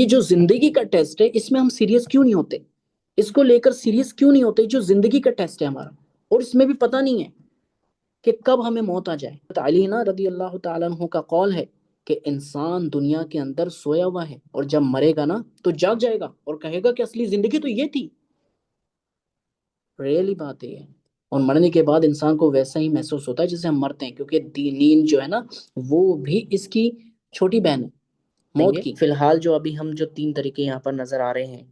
یہ جو زندگی کا ٹیسٹ ہے اس میں ہم سیریس کیوں نہیں ہوتے؟ اس کو لے کر سیریس کیوں نہیں ہوتے؟ جو زندگی کا ٹیسٹ ہے ہمارا، اور اس میں بھی پتہ نہیں ہے کہ کب ہمیں موت آ جائے۔ علی نا رضی اللہ تعالیٰ عنہ کا قول ہے کہ انسان دنیا کے اندر سویا ہوا ہے، اور جب مرے گا نا تو جاگ جائے گا اور کہے گا کہ اصلی زندگی تو یہ تھی۔ ریئلی بات ہے یہ۔ اور مرنے کے بعد انسان کو ویسا ہی محسوس ہوتا ہے جیسے ہم مرتے ہیں، کیونکہ نیند جو ہے نا وہ بھی اس کی چھوٹی بہن ہے موت کی۔ فی الحال جو ابھی ہم جو 3 طریقے یہاں پر نظر آ رہے ہیں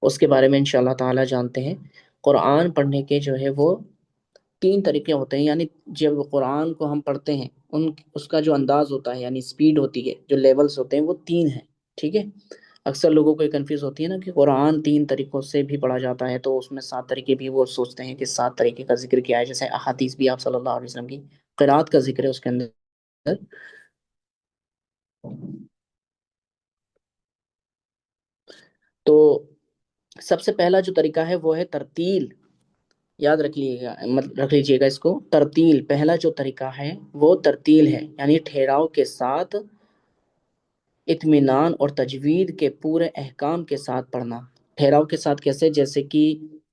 اس کے بارے میں انشاءاللہ تعالی جانتے ہیں۔ قرآن پڑھنے کے جو ہے وہ 3 طریقے ہوتے ہیں، یعنی جب قرآن کو ہم پڑھتے ہیں اس کا جو انداز ہوتا ہے، یعنی سپیڈ ہوتی ہے، جو لیولز ہوتے ہیں وہ 3 ہیں، ٹھیک ہے۔ اکثر لوگوں کو کنفیوز ہوتی ہے نا کہ قرآن 3 طریقوں سے بھی پڑھا جاتا ہے، تو اس میں 7 طریقے بھی وہ سوچتے ہیں کہ 7 طریقے کا ذکر کیا ہے، جیسے احادیث بھی آپ صلی اللہ علیہ وسلم کی قرات کا ذکر ہے اس کے اندر۔ تو سب سے پہلا جو طریقہ ہے وہ ہے ترتیل۔ یاد رکھ لیجئے گا اس کو، ترتیل۔ پہلا جو طریقہ ہے وہ ترتیل ہے، یعنی ٹھہراؤ کے ساتھ، اطمینان اور تجوید کے پورے احکام کے ساتھ پڑھنا۔ ٹھہراؤ کے ساتھ کیسے؟ جیسے کہ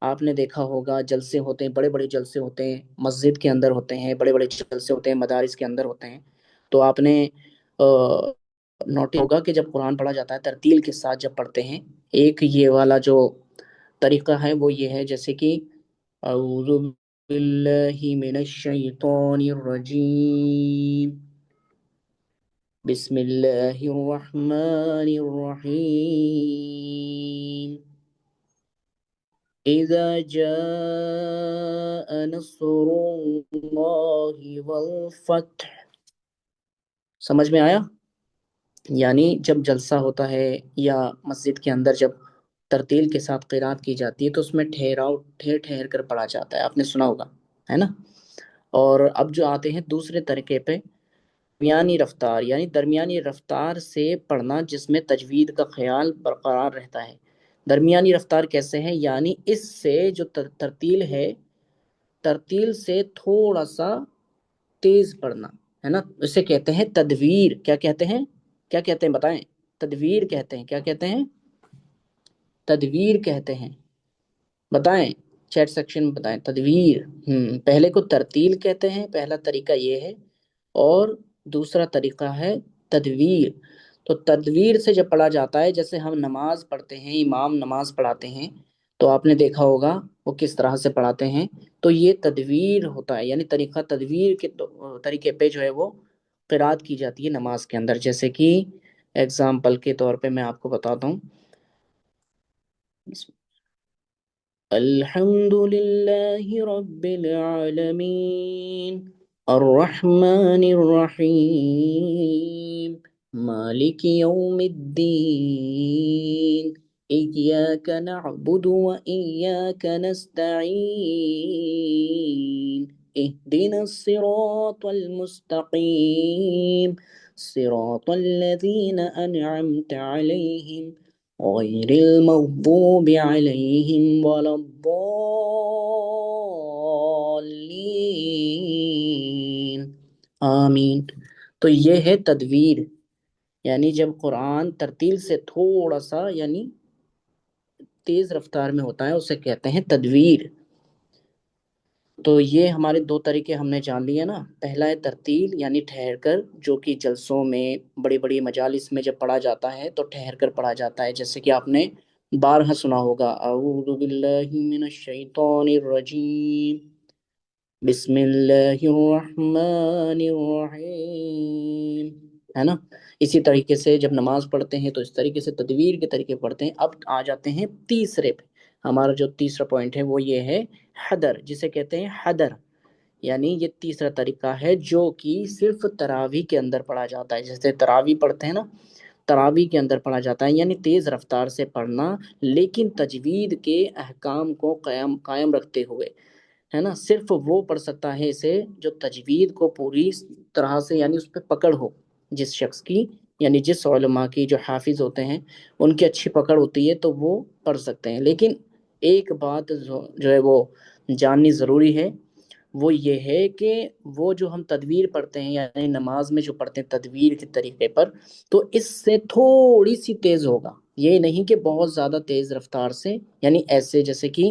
آپ نے دیکھا ہوگا جلسے ہوتے ہیں، بڑے بڑے جلسے ہوتے ہیں، مسجد کے اندر ہوتے ہیں، بڑے بڑے جلسے ہوتے ہیں، مدارس کے اندر ہوتے ہیں، تو آپ نے نوٹ ہوگا کہ جب قرآن پڑھا جاتا ہے ترتیل کے ساتھ جب پڑھتے ہیں، ایک یہ والا جو طریقہ ہے وہ یہ ہے، جیسے کہ اعوذ باللہ من الشیطان الرجیم، بسم اللہ الرحمن الرحیم، اذا جاء نصر اللہ والفتح۔ سمجھ میں آیا؟ یعنی جب جلسہ ہوتا ہے یا مسجد کے اندر جب ترتیل کے ساتھ قرات کی جاتی ہے تو اس میں ٹھہر ٹھہر کر پڑھا جاتا ہے، آپ نے سنا ہوگا، ہے نا۔ اور اب جو آتے ہیں دوسرے طریقے پہ، درمیانی رفتار، یعنی درمیانی رفتار سے پڑھنا جس میں تجوید کا خیال برقرار رہتا ہے۔ درمیانی رفتار کیسے ہے؟ یعنی اس سے جو ترتیل ہے، ترتیل سے تھوڑا سا تیز پڑھنا، ہے نا، اسے کہتے ہیں تدویر۔ کیا کہتے ہیں؟ کیا کہتے ہیں بتائیں؟ تدویر کہتے ہیں۔ کیا کہتے ہیں؟ تدویر کہتے ہیں، بتائیں چیٹ سیکشن میں بتائیں۔ تدویر، پہلے کو ترتیل کہتے ہیں، پہلا طریقہ یہ ہے، اور دوسرا طریقہ ہے تدویر۔ تو تدویر سے جب پڑھا جاتا ہے، جیسے ہم نماز پڑھتے ہیں، امام نماز پڑھاتے ہیں تو آپ نے دیکھا ہوگا وہ کس طرح سے پڑھاتے ہیں، تو یہ تدویر ہوتا ہے، یعنی طریقہ تدویر کے طریقے پہ جو ہے وہ قرات کی جاتی ہے نماز کے اندر۔ جیسے کہ ایگزامپل کے طور پہ میں آپ کو بتاتا ہوں، الحمد للہ رب العالمین الرحمن الرحیم مالک یوم الدین ایاک نعبد و ایاک نستعین اهدنا الصراط المستقیم صراط الذین انعمت علیہم غیر المغضوب علیہم ولا الضالین آمین۔ تو یہ ہے تدویر، یعنی جب قرآن ترتیل سے تھوڑا سا یعنی تیز رفتار میں ہوتا ہے اسے کہتے ہیں تدویر۔ تو یہ ہمارے 2 طریقے ہم نے جان لیے نا۔ پہلا ہے ترتیل، یعنی ٹھہر کر، جو کہ جلسوں میں، بڑی بڑی مجالس میں جب پڑھا جاتا ہے تو ٹھہر کر پڑھا جاتا ہے، جیسے کہ آپ نے بارہا سنا ہوگا، اعوذ باللہ من الشیطان الرجیم بسم اللہ الرحمن الرحیم، ہے نا۔ اسی طریقے سے جب نماز پڑھتے ہیں تو اس طریقے سے تدویر کے طریقے پڑھتے ہیں۔ اب آ جاتے ہیں تیسرے پہ، ہمارا جو تیسرا پوائنٹ ہے وہ یہ ہے حدر، جسے کہتے ہیں حدر، یعنی یہ تیسرا طریقہ ہے جو کہ صرف تراویح کے اندر پڑھا جاتا ہے۔ جیسے تراویح پڑھتے ہیں نا، تراویح کے اندر پڑھا جاتا ہے، یعنی تیز رفتار سے پڑھنا لیکن تجوید کے احکام کو قائم رکھتے ہوئے، ہے نا۔ صرف وہ پڑھ سکتا ہے اسے جو تجوید کو پوری طرح سے، یعنی اس پہ پکڑ ہو، جس شخص کی، یعنی جس علماء کی جو حافظ ہوتے ہیں ان کی اچھی پکڑ ہوتی ہے تو وہ پڑھ سکتے ہیں۔ لیکن ایک بات جو ہے وہ جاننی ضروری ہے، وہ یہ ہے کہ وہ جو ہم تدویر پڑھتے ہیں یعنی نماز میں جو پڑھتے ہیں تدویر کے طریقے پر، تو اس سے تھوڑی سی تیز ہوگا، یہ نہیں کہ بہت زیادہ تیز رفتار سے، یعنی ایسے جیسے کہ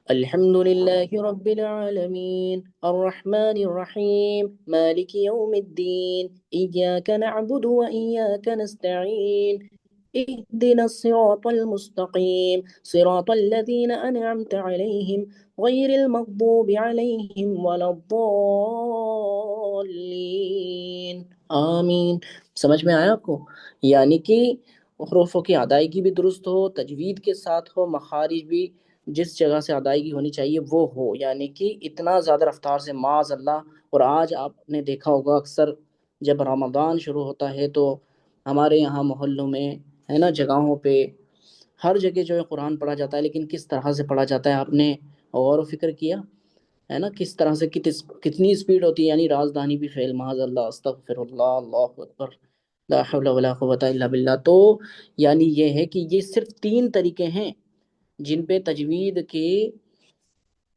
الحمد لله رب العالمين الرحمن الرحيم مالك يوم الدين إياك نعبد وإياك نستعين اهدنا الصراط المستقيم صراط الذين أنعمت عليهم غير المغضوب عليهم ولا الضالين آمین۔ سمجھ میں آیا آپ کو؟ یعنی کہ حروفوں کی ادائیگی بھی درست ہو، تجوید کے ساتھ ہو، مخارج بھی جس جگہ سے ادائیگی ہونی چاہیے وہ ہو، یعنی کہ اتنا زیادہ رفتار سے معاذ اللہ۔ اور آج آپ نے دیکھا ہوگا اکثر جب رمضان شروع ہوتا ہے تو ہمارے یہاں محلوں میں ہے نا، جگہوں پہ ہر جگہ جو ہے قرآن پڑھا جاتا ہے، لیکن کس طرح سے پڑھا جاتا ہے آپ نے غور و فکر کیا ہے نا؟ کس طرح سے کتنی اسپیڈ ہوتی ہے، یعنی رازدانی بھی فیل، معاذ اللہ، استغفر اللہ، اللہ اکبر، لا حول ولا قوت الا باللہ۔ تو یعنی یہ ہے کہ یہ صرف 3 طریقے ہیں جن پہ تجوید کے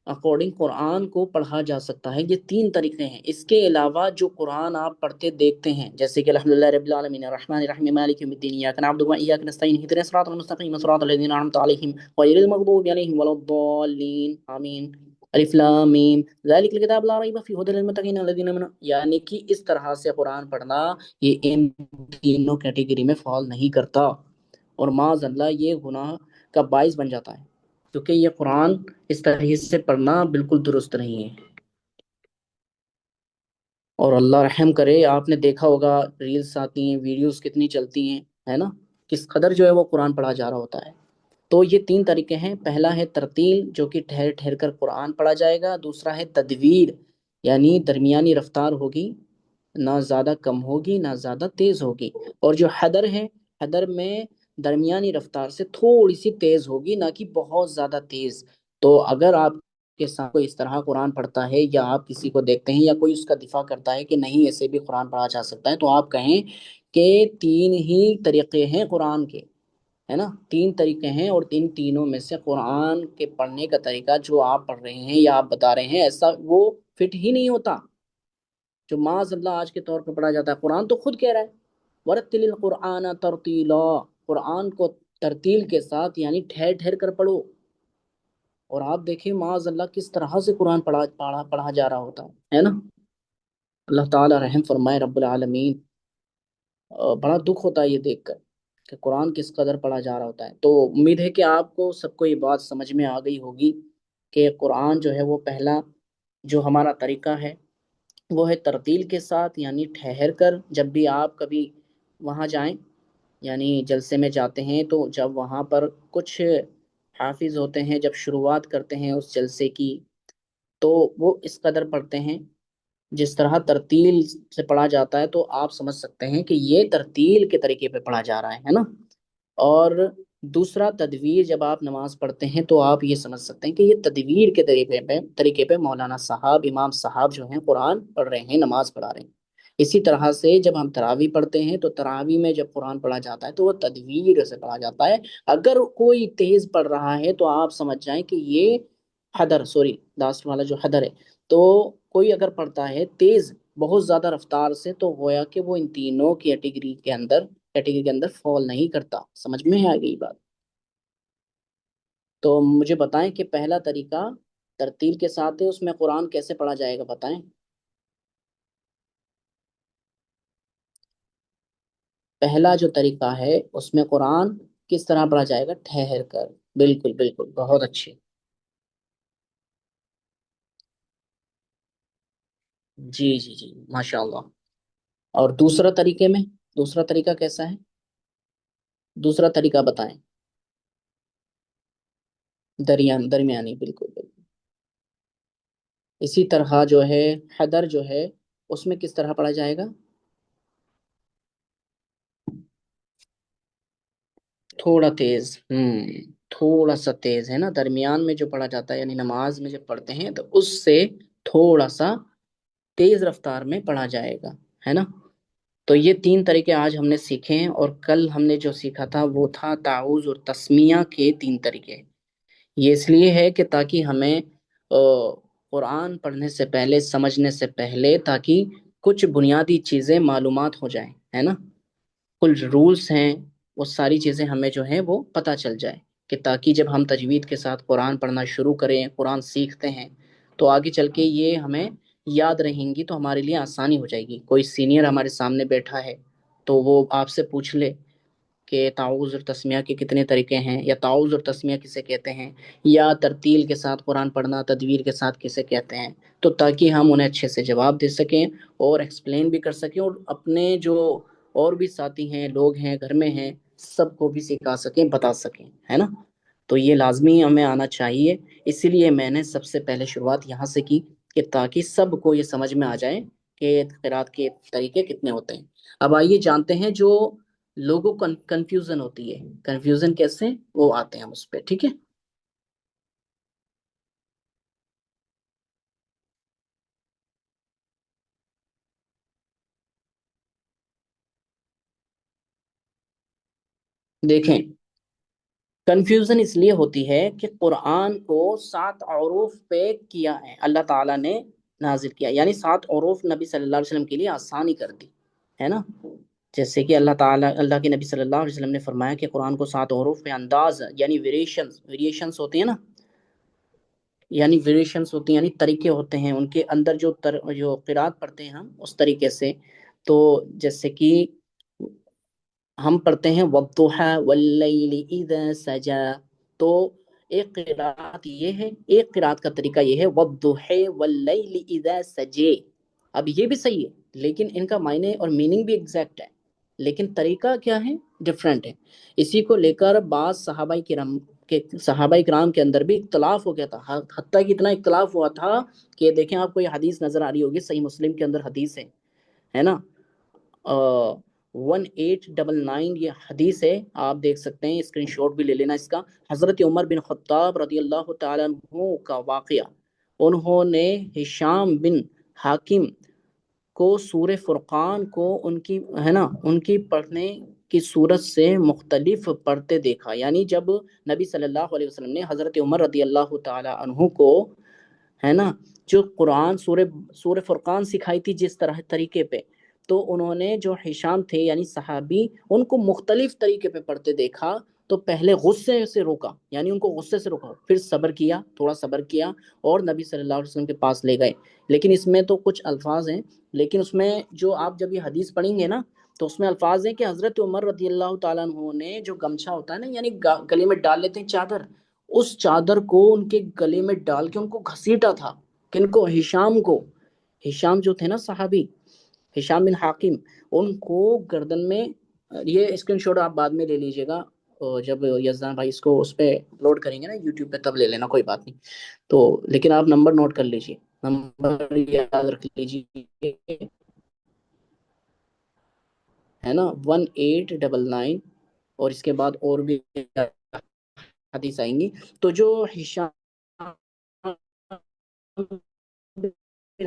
اکارڈنگ قرآن کو پڑھا جا سکتا ہے، یہ 3 طریقے ہیں۔ اس کے علاوہ جو قرآن آپ پڑھتے دیکھتے ہیں جیسے کہ الحمدللہ رب العالمین الرحمن الرحیم مالک یوم الدین ایاک نعبد و ایاک نستعین اهدنا الصراط المستقیم صراط الذین انعمت علیہم غیر المغضوب علیہم ولا الضالین آمین۔ الف لام میم ذالک الکتاب لا ریب فیہ ھدی للمتقین الذین آمنوا، یعنی کہ اس طرح سے قرآن پڑھنا یہ ان تینوں کیٹیگری میں فال نہیں کرتا، اور معاذ اللہ یہ گناہ کا باعث بن جاتا ہے، کیونکہ یہ قرآن اس طرح سے پڑھنا بالکل درست نہیں ہے۔ اور اللہ رحم کرے، آپ نے دیکھا ہوگا ریلز آتی ہیں، ویڈیوز کتنی چلتی ہیں ہے نا، کس قدر جو ہے وہ قرآن پڑھا جا رہا ہوتا ہے۔ تو یہ 3 طریقے ہیں، پہلا ہے ترتیل جو کہ ٹھہر ٹھہر کر قرآن پڑھا جائے گا، دوسرا ہے تدویر یعنی درمیانی رفتار ہوگی، نہ زیادہ کم ہوگی نہ زیادہ تیز ہوگی، اور جو حدر ہے، حدر میں درمیانی رفتار سے تھوڑی سی تیز ہوگی نہ کہ بہت زیادہ تیز۔ تو اگر آپ کے ساتھ کوئی اس طرح قرآن پڑھتا ہے یا آپ کسی کو دیکھتے ہیں یا کوئی اس کا دفاع کرتا ہے کہ نہیں ایسے بھی قرآن پڑھا جا سکتا ہے، تو آپ کہیں کہ 3 ہی طریقے ہیں قرآن کے، ہے نا، 3 طریقے ہیں، اور ان تینوں میں سے قرآن کے پڑھنے کا طریقہ جو آپ پڑھ رہے ہیں یا آپ بتا رہے ہیں ایسا وہ فٹ ہی نہیں ہوتا جو معاذ اللہ آج کے طور پہ پڑھا جاتا ہے۔ قرآن تو خود کہہ رہا ہے ورتل القرآن ترتیلا، قرآن کو ترتیل کے ساتھ یعنی ٹھہر ٹھہر کر پڑھو، اور آپ دیکھیں معاذ اللہ کس طرح سے قرآن پڑھا جا رہا ہوتا ہے نا۔ اللہ تعالی رحم فرمائے رب العالمین۔ بڑا دکھ ہوتا ہے یہ دیکھ کر کہ قرآن کس قدر پڑھا جا رہا ہوتا ہے۔ تو امید ہے کہ آپ کو سب کو یہ بات سمجھ میں آ گئی ہوگی کہ قرآن جو ہے وہ پہلا جو ہمارا طریقہ ہے وہ ہے ترتیل کے ساتھ، یعنی ٹھہر کر۔ جب بھی آپ کبھی وہاں جائیں یعنی جلسے میں جاتے ہیں تو جب وہاں پر کچھ حافظ ہوتے ہیں، جب شروعات کرتے ہیں اس جلسے کی تو وہ اس قدر پڑھتے ہیں جس طرح ترتیل سے پڑھا جاتا ہے، تو آپ سمجھ سکتے ہیں کہ یہ ترتیل کے طریقے پہ پڑھا جا رہا ہے نا۔ اور دوسرا تدویر، جب آپ نماز پڑھتے ہیں تو آپ یہ سمجھ سکتے ہیں کہ یہ تدویر کے طریقے پہ مولانا صاحب امام صاحب جو ہیں قرآن پڑھ رہے ہیں، نماز پڑھا رہے ہیں۔ اسی طرح سے جب ہم تراوی پڑھتے ہیں تو تراوی میں جب قرآن پڑھا جاتا ہے تو وہ تدویر سے پڑھا جاتا ہے۔ اگر کوئی تیز پڑھ رہا ہے تو آپ سمجھ جائیں کہ یہ حدر، سوری لاسٹ والا جو حدر ہے، تو کوئی اگر پڑھتا ہے تیز بہت زیادہ رفتار سے تو گویا کہ وہ ان تینوں کیٹیگری کے اندر فال نہیں کرتا۔ سمجھ میں آ گئی بات؟ تو مجھے بتائیں کہ پہلا طریقہ ترتیل کے ساتھ ہے، اس میں قرآن کیسے پڑھا جائے گا بتائیں؟ پہلا جو طریقہ ہے اس میں قرآن کس طرح پڑھا جائے گا؟ ٹھہر کر، بالکل بالکل، بہت اچھے، جی جی جی ماشاء اللہ۔ اور دوسرا طریقے میں، دوسرا طریقہ کیسا ہے؟ دوسرا طریقہ بتائیں۔ درمیانی، بالکل بالکل۔ اسی طرح جو ہے حدر جو ہے اس میں کس طرح پڑھا جائے گا؟ تھوڑا تیز، تھوڑا سا تیز ہے نا، درمیان میں جو پڑھا جاتا ہے یعنی نماز میں جب پڑھتے ہیں تو اس سے تھوڑا سا تیز رفتار میں پڑھا جائے گا، ہے نا۔ تو یہ 3 طریقے آج ہم نے سیکھے ہیں، اور کل ہم نے جو سیکھا تھا وہ تھا تعوذ اور تسمیہ کے 3 طریقے۔ یہ اس لیے ہے کہ تاکہ ہمیں قرآن پڑھنے سے پہلے، سمجھنے سے پہلے، تاکہ کچھ بنیادی چیزیں معلومات ہو جائیں، ہے نا، کچھ رولز ہیں، وہ ساری چیزیں ہمیں جو ہیں وہ پتہ چل جائے، کہ تاکہ جب ہم تجوید کے ساتھ قرآن پڑھنا شروع کریں، قرآن سیکھتے ہیں، تو آگے چل کے یہ ہمیں یاد رہیں گی، تو ہمارے لیے آسانی ہو جائے گی۔ کوئی سینئر ہمارے سامنے بیٹھا ہے تو وہ آپ سے پوچھ لے کہ تعوذ اور تسمیہ کے کتنے طریقے ہیں، یا تعوذ اور تسمیہ کسے کہتے ہیں، یا ترتیل کے ساتھ قرآن پڑھنا، تدویر کے ساتھ کسے کہتے ہیں، تو تاکہ ہم انہیں اچھے سے جواب دے سکیں اور ایکسپلین بھی کر سکیں، اور اپنے جو اور بھی ساتھی ہیں، لوگ ہیں، گھر میں ہیں، سب کو بھی سکھا سکیں، بتا سکیں، ہے نا۔ تو یہ لازمی ہمیں آنا چاہیے، اسی لیے میں نے سب سے پہلے شروعات یہاں سے کی، کہ تاکہ سب کو یہ سمجھ میں آ جائے کہ قرات کے طریقے کتنے ہوتے ہیں۔ اب آئیے جانتے ہیں جو لوگوں کو کنفیوژن ہوتی ہے، کنفیوژن کیسے وہ آتے ہیں ہم اس پہ، ٹھیک ہے۔ دیکھیں، کنفیوژن اس لیے ہوتی ہے کہ قرآن کو 7 حروف پہ کیا ہے اللہ تعالیٰ نے، نازل کیا، یعنی 7 حروف نبی صلی اللہ علیہ وسلم کے لیے آسانی کر دی، ہے نا۔ جیسے کہ اللہ تعالیٰ، اللہ کے نبی صلی اللہ علیہ وسلم نے فرمایا کہ قرآن کو 7 حروف پہ انداز، یعنی ویریشنز ہوتی ہیں نا، یعنی ویریشنز ہوتی ہیں، یعنی طریقے ہوتے ہیں ان کے اندر، جو قرات پڑھتے ہیں ہم اس طریقے سے، تو جیسے کہ ہم پڑھتے ہیں وَالضُّحَىٰ وَاللَّيْلِ إِذَا سَجَىٰ، تو ایک قرات یہ ہے، ایک قرات کا طریقہ یہ ہے وَالضُّحَىٰ وَاللَّيْلِ إِذَا سَجَىٰ۔ اب یہ بھی صحیح ہے، لیکن ان کا معنی اور میننگ بھی ایگزیکٹ ہے، لیکن طریقہ کیا ہے، ڈفرینٹ ہے۔ اسی کو لے کر بعض صحابہ کرام کے اندر بھی اختلاف ہو گیا تھا، حتیٰ کہ اتنا اختلاف ہوا تھا کہ دیکھیں آپ کو یہ حدیث نظر آ رہی ہوگی، صحیح مسلم کے اندر حدیث ہے نا، 1899 یہ حدیث ہے، آپ دیکھ سکتے ہیں، اسکرین شاٹ بھی لے لینا اس کا۔ حضرت عمر بن خطاب رضی اللہ تعالیٰ عنہ کا واقعہ، انہوں نے ہشام بن حاکم کو سورہ فرقان کو ان کی، ہے نا، ان کی پڑھنے کی صورت سے مختلف پڑھتے دیکھا، یعنی جب نبی صلی اللہ علیہ وسلم نے حضرت عمر رضی اللہ تعالیٰ عنہ کو، ہے نا، جو قرآن سورہ فرقان سکھائی تھی جس طریقے پہ، تو انہوں نے جو ہشام تھے یعنی صحابی، ان کو مختلف طریقے پہ پڑھتے دیکھا، تو پہلے غصے سے روکا، یعنی ان کو غصے سے روکا، پھر صبر کیا، تھوڑا صبر کیا، اور نبی صلی اللہ علیہ وسلم کے پاس لے گئے۔ لیکن اس میں تو کچھ الفاظ ہیں، لیکن اس میں جو آپ جب یہ حدیث پڑھیں گے نا، تو اس میں الفاظ ہیں کہ حضرت عمر رضی اللہ تعالیٰ عنہ نے جو گمچھا ہوتا ہے نا، یعنی گلے میں ڈال لیتے ہیں چادر، اس چادر کو ان کے گلے میں ڈال کے ان کو گھسیٹا تھا، کن کو، ہشام کو، ہشام جو تھے نا صحابی، ہشام بن حاکم، ان کو گردن میں، یہ اسکرین شاٹ آپ بعد میں لے لیجئے گا، اور جب یزدان بھائی اس کو اس پہ اپلوڈ کریں گے نا یوٹیوب پہ، تب لے لینا، کوئی بات نہیں، تو لیکن آپ نمبر نوٹ کر لیجئے، نمبر یاد رکھ لیجئے، ہے نا، 1899، اور اس کے بعد اور بھی حدیث آئیں گی۔ تو جو ہشام بن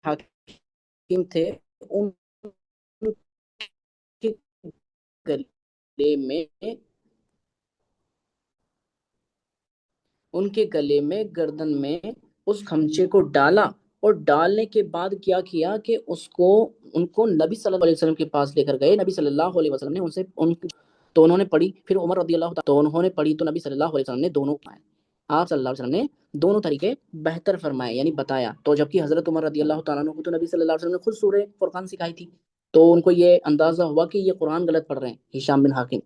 حاکم تھے، ان کے گلے میں، ان کے گلے میں، گردن میں اس خمچے کو ڈالا، اور ڈالنے کے بعد کیا کیا کہ ان کو نبی صلی اللہ علیہ وسلم کے پاس لے کر گئے، نبی صلی اللہ علیہ وسلم نے ان سے تو انہوں نے پڑھی، پھر عمر رضی اللہ تعالیٰ تو انہوں نے پڑھی، تو نبی صلی اللہ علیہ وسلم نے دونوں پڑھائے، آپ صلی اللہ علیہ وسلم نے دونوں طریقے بہتر فرمائے، یعنی بتایا، تو جبکہ حضرت عمر رضی اللہ تعالیٰ عنہ کو تو نبی صلی اللہ علیہ وسلم نے خود سورہ فرقان سکھائی تھی، تو ان کو یہ اندازہ ہوا کہ یہ قرآن غلط پڑھ رہے ہیں ہشام بن حاکم،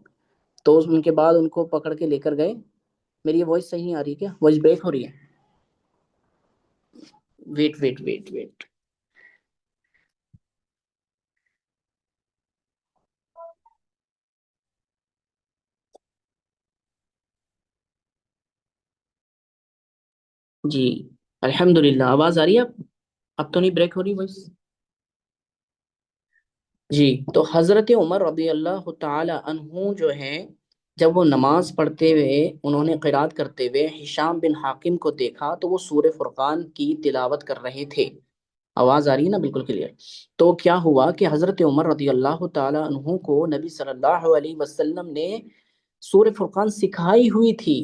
تو ان کے بعد ان کو پکڑ کے لے کر گئے۔ میری یہ وائس صحیح نہیں آ رہی، کیا وائس بریک ہو رہی ہے؟ ویٹ ویٹ ویٹ ویٹ، جی الحمد للہ، آواز آ رہی ہے اب تو نہیں بریک ہو رہی وائس؟ جی، تو حضرت عمر رضی اللہ تعالی عنہ جو ہیں، جب وہ نماز پڑھتے ہوئے، انہوں نے قرات کرتے ہوئے ہشام بن حاکم کو دیکھا، تو وہ سورہ فرقان کی تلاوت کر رہے تھے، آواز آ رہی ہے نا بالکل کلیئر؟ تو کیا ہوا کہ حضرت عمر رضی اللہ تعالی عنہ کو نبی صلی اللہ علیہ وسلم نے سورہ فرقان سکھائی ہوئی تھی،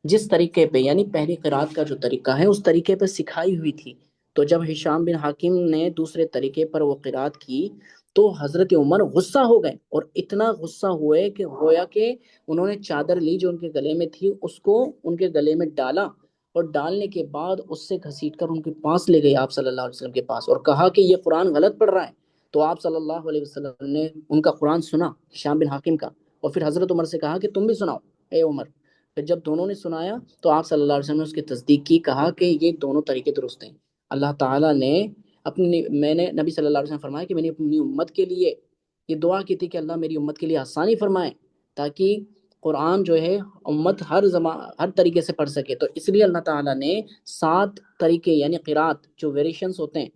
جس طریقے پہ یعنی پہلی قرات کا جو طریقہ ہے اس طریقے پہ سکھائی ہوئی تھی۔ تو جب ہشام بن حاکم نے دوسرے طریقے پر وہ قرات کی تو حضرت عمر غصہ ہو گئے، اور اتنا غصہ ہوئے کہ گویا کہ انہوں نے چادر لی جو ان کے گلے میں تھی، اس کو ان کے گلے میں ڈالا، اور ڈالنے کے بعد اس سے گھسیٹ کر ان کے پاس لے گئے آپ صلی اللہ علیہ وسلم کے پاس، اور کہا کہ یہ قرآن غلط پڑھ رہا ہے۔ تو آپ صلی اللہ علیہ وسلم نے ان کا قرآن سنا، ہشام بن حاکم کا، اور پھر حضرت عمر سے کہا کہ تم بھی سناؤ اے عمر۔ پھر جب دونوں نے سنایا تو آپ صلی اللہ علیہ وسلم نے اس کی تصدیق کی، کہا کہ یہ دونوں طریقے درست ہیں۔ اللہ تعالیٰ نے میں نے نبی صلی اللہ علیہ وسلم فرمایا کہ میں نے اپنی امت کے لیے یہ دعا کی تھی کہ اللہ میری امت کے لیے آسانی فرمائے، تاکہ قرآن جو ہے امت ہر طریقے سے پڑھ سکے۔ تو اس لیے اللہ تعالیٰ نے 7 طریقے یعنی قرات جو ویریشنز ہوتے ہیں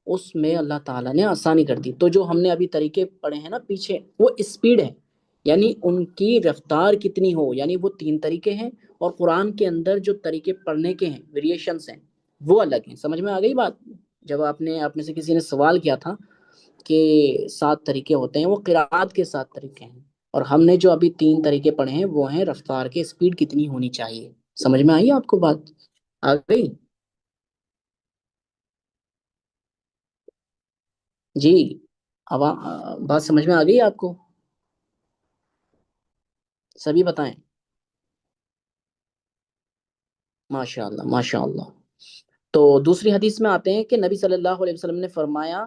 اس میں اللہ تعالیٰ نے آسانی کر دی۔ تو جو ہم نے ابھی طریقے پڑھے ہیں نا پیچھے، وہ اسپیڈ ہے، یعنی ان کی رفتار کتنی ہو، یعنی وہ 3 طریقے ہیں، اور قرآن کے اندر جو طریقے پڑھنے کے ہیں ویریشنز ہیں وہ الگ ہیں۔ سمجھ میں آ گئی بات؟ جب آپ میں سے کسی نے سوال کیا تھا کہ 7 طریقے ہوتے ہیں، وہ قرات کے 7 طریقے ہیں، اور ہم نے جو ابھی 3 طریقے پڑھے ہیں وہ ہیں رفتار کے، اسپیڈ کتنی ہونی چاہیے۔ سمجھ میں آئی آپ کو بات؟ آ گئی؟ جی، اب بات سمجھ میں آ گئی آپ کو؟ سبھی بتائیں۔ ماشاء اللہ ماشاء اللہ۔ تو دوسری حدیث میں آتے ہیں کہ نبی صلی اللہ علیہ وسلم نے فرمایا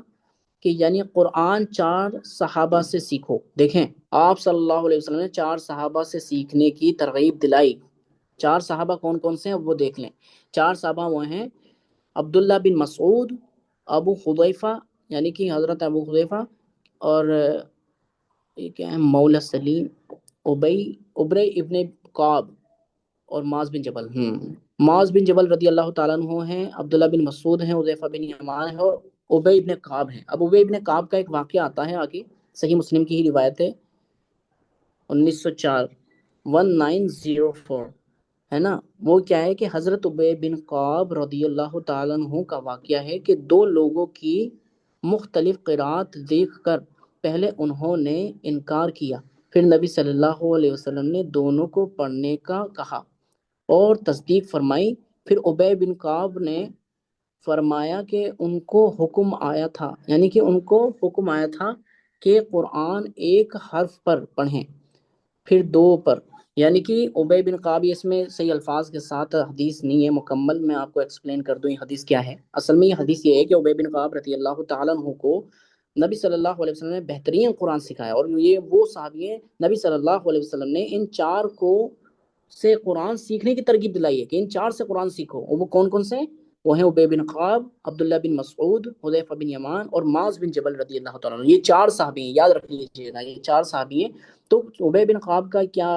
کہ یعنی قرآن 4 صحابہ سے سیکھو۔ دیکھیں، آپ صلی اللہ علیہ وسلم نے 4 صحابہ سے سیکھنے کی ترغیب دلائی۔ 4 صحابہ کون کون سے ہیں وہ دیکھ لیں۔ 4 صحابہ وہ ہیں: عبداللہ بن مسعود، ابو حذیفہ یعنی کہ حضرت ابو حذیفہ، اور یہ کیا ہے، مولا سلیم، ابی ابن کعب، اور معاذ بن جبل۔ معاذ بن جبل رضی اللہ تعالیٰ عنہ ہیں، عبداللہ بن مسعود ہیں، حذیفہ بن یمان ہے، اور ابی ابن کعب ہیں۔ اب ابی ابن کعب کا ایک واقعہ آتا ہے آگے، صحیح مسلم کی ہی روایت ہے، 1904 1904 ہے نا۔ وہ کیا ہے کہ حضرت ابی بن کعب رضی اللہ تعالیٰ عنہ کا واقعہ ہے کہ 2 لوگوں کی مختلف قرات دیکھ کر پہلے انہوں نے انکار کیا، پھر نبی صلی اللہ علیہ وسلم نے دونوں کو پڑھنے کا کہا اور تصدیق فرمائی۔ پھر ابی بن کعب نے فرمایا کہ ان کو حکم آیا تھا، یعنی کہ ان کو حکم آیا تھا کہ قرآن ایک حرف پر پڑھیں، پھر 2 پر، یعنی کہ ابی بن کعب، اس میں صحیح الفاظ کے ساتھ حدیث نہیں ہے مکمل، میں آپ کو ایکسپلین کر دوں یہ حدیث کیا ہے۔ اصل میں یہ حدیث یہ ہے کہ ابی بن کعب رضی اللہ تعالیٰ عنہ کو نبی صلی اللہ علیہ وسلم نے بہترین قرآن سکھایا، اور یہ وہ صحابی ہیں نبی صلی اللہ علیہ وسلم نے ان 4 کو سے قرآن سیکھنے کی ترغیب دلائی ہے کہ ان 4 سے قرآن سیکھو، اور وہ کون کون سے ہیں؟ وہ ہیں ابی بن کعب، عبداللہ بن مسعود، حذیفہ بن یمان، اور معاذ بن جبل رضی اللہ تعالیٰ عنہ۔ یہ 4 صحابی ہیں، یاد رکھ لیجیے گا، یہ 4 صحابی ہیں۔ تو ابی بن کعب کا کیا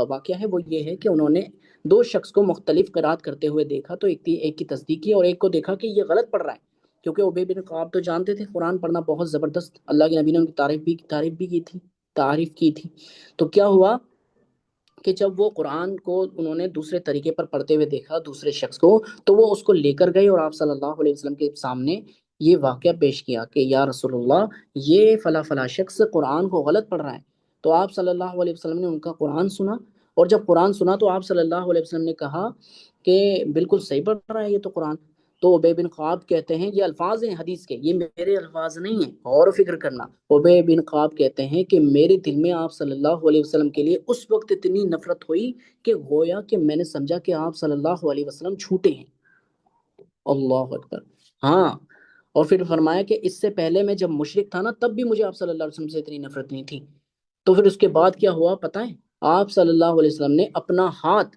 واقعہ ہے، وہ یہ ہے کہ انہوں نے 2 شخص کو مختلف قرات کرتے ہوئے دیکھا، تو ایک کی تصدیق کی اور ایک کو دیکھا کہ یہ غلط پڑھ رہا ہے، کیونکہ ابی بن کعب تو جانتے تھے قرآن پڑھنا بہت زبردست، اللہ کے نبی نے ان کی تعریف بھی کی تھی، تعریف کی تھی۔ تو کیا ہوا کہ جب وہ قرآن کو انہوں نے دوسرے طریقے پر پڑھتے ہوئے دیکھا دوسرے شخص کو، تو وہ اس کو لے کر گئے اور آپ صلی اللہ علیہ وسلم کے سامنے یہ واقعہ پیش کیا کہ یا رسول اللہ، یہ فلاں فلاں شخص قرآن کو غلط پڑھ رہا ہے۔ تو آپ صلی اللہ علیہ وسلم نے ان کا قرآن سنا، اور جب قرآن سنا تو آپ صلی اللہ علیہ وسلم نے کہا کہ بالکل صحیح پڑھ رہا ہے یہ تو قرآن۔ تو ابی بن قعب کہتے ہیں، یہ الفاظ ہیں حدیث کے، یہ میرے الفاظ نہیں ہیں، غور و فکر کرنا۔ ابی بن قعب کہتے ہیں کہ میرے دل میں آپ صلی اللہ علیہ وسلم کے لیے اس وقت اتنی نفرت ہوئی کہ گویا کہ میں نے سمجھا کہ آپ صلی اللہ علیہ وسلم جھوٹے ہیں۔ اللہ اکبر۔ ہاں، اور پھر فرمایا کہ اس سے پہلے میں جب مشرک تھا نا، تب بھی مجھے آپ صلی اللہ علیہ وسلم سے اتنی نفرت نہیں تھی۔ تو پھر اس کے بعد کیا ہوا پتہ ہے؟ آپ صلی اللہ علیہ وسلم نے اپنا ہاتھ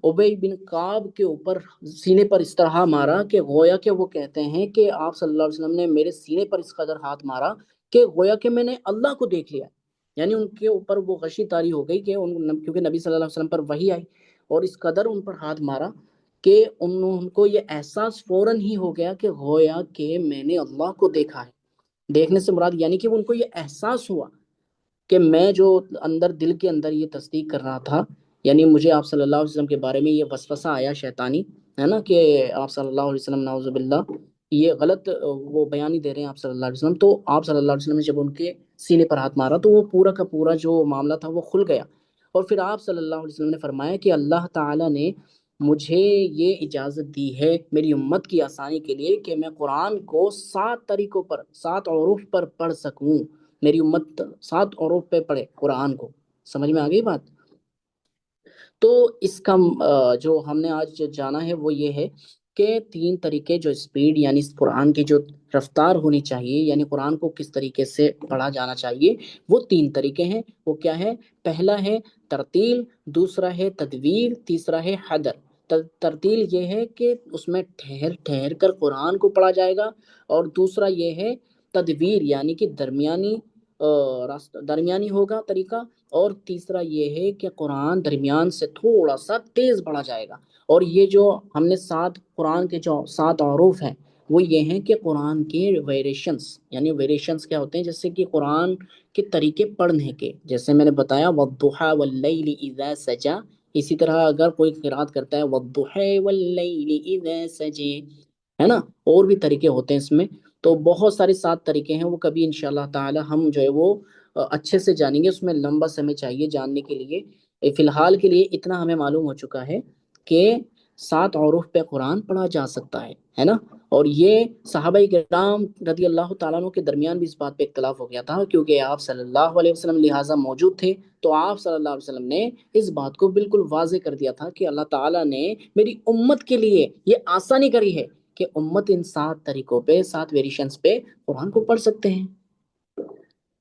ابی بن کعب کے اوپر سینے پر اس طرح مارا کہ گویا کہ وہ کہتے ہیں کہ آپ صلی اللہ علیہ وسلم نے میرے سینے پر اس قدر ہاتھ مارا کہ گویا کہ میں نے اللہ کو دیکھ لیا، یعنی ان کے اوپر وہ غشی طاری ہو گئی کہ کیونکہ نبی صلی اللہ علیہ وسلم پر وحی آئی، اور اس قدر ان پر ہاتھ مارا کہ ان کو یہ احساس فوراً ہی ہو گیا کہ گویا کہ میں نے اللہ کو دیکھا ہے۔ دیکھنے سے مراد یعنی کہ ان کو یہ احساس ہوا کہ میں جو اندر دل کے اندر یہ تصدیق کر رہا تھا، یعنی مجھے آپ صلی اللہ علیہ وسلم کے بارے میں یہ وسوسہ آیا شیطانی، ہے نا، کہ آپ صلی اللہ علیہ وسلم نعوذ باللہ یہ غلط وہ بیانی دے رہے ہیں آپ صلی اللہ علیہ وسلم، تو آپ صلی اللہ علیہ وسلم نے جب ان کے سینے پر ہاتھ مارا تو وہ پورا کا پورا جو معاملہ تھا وہ کھل گیا، اور پھر آپ صلی اللہ علیہ وسلم نے فرمایا کہ اللہ تعالیٰ نے مجھے یہ اجازت دی ہے میری امت کی آسانی کے لیے کہ میں قرآن کو 7 طریقوں پر 7 حروف پر پڑھ سکوں، میری امت 7 حروف پہ پڑھے قرآن کو۔ سمجھ میں آ گئی بات؟ تو اس کا جو ہم نے آج جانا ہے وہ یہ ہے کہ 3 طریقے جو اسپیڈ یعنی اس قرآن کی جو رفتار ہونی چاہیے، یعنی قرآن کو کس طریقے سے پڑھا جانا چاہیے، وہ 3 طریقے ہیں۔ وہ کیا ہے؟ پہلا ہے ترتیل، دوسرا ہے تدویر، تیسرا ہے حدر۔ ترتیل یہ ہے کہ اس میں ٹھہر ٹھہر کر قرآن کو پڑھا جائے گا، اور دوسرا یہ ہے تدویر یعنی کہ درمیانی ہوگا طریقہ، اور تیسرا یہ ہے کہ قرآن درمیان سے تھوڑا سا تیز پڑھا جائے گا۔ اور یہ جو ہم نے قرآن کے جو 7 حروف ہیں وہ یہ ہیں کہ قرآن کے ویریشنس، یعنی ویریشنس کیا ہوتے ہیں؟ جیسے کہ قرآن کے طریقے پڑھنے کے، جیسے میں نے بتایا وَالضُّحَىٰ وَاللَّيْلِ إِذَا سَجَىٰ، اسی طرح اگر کوئی قرات کرتا ہے وَالضُّحَىٰ وَاللَّيْلِ إِذَا سَجَىٰ، ہے نا؟ اور بھی طریقے ہوتے ہیں اس میں، تو بہت سارے 7 طریقے ہیں، وہ کبھی انشاءاللہ تعالی ہم جو ہے وہ اچھے سے جانیں گے، اس میں لمبا سمے چاہیے جاننے کے لیے۔ فی الحال کے لیے اتنا ہمیں معلوم ہو چکا ہے کہ 7 حروف پہ قرآن پڑھا جا سکتا ہے نا؟ اور یہ صحابہ کرام رضی اللہ تعالیٰ عنہ کے درمیان بھی اس بات پہ اختلاف ہو گیا تھا، کیونکہ آپ صلی اللہ علیہ وسلم لہٰذا موجود تھے، تو آپ صلی اللہ علیہ وسلم نے اس بات کو بالکل واضح کر دیا تھا کہ اللہ تعالیٰ نے میری امت کے لیے یہ آسانی کری ہے کہ امت ان 7 طریقوں پہ 7 ویریشنس پہ قرآن کو پڑھ سکتے ہیں۔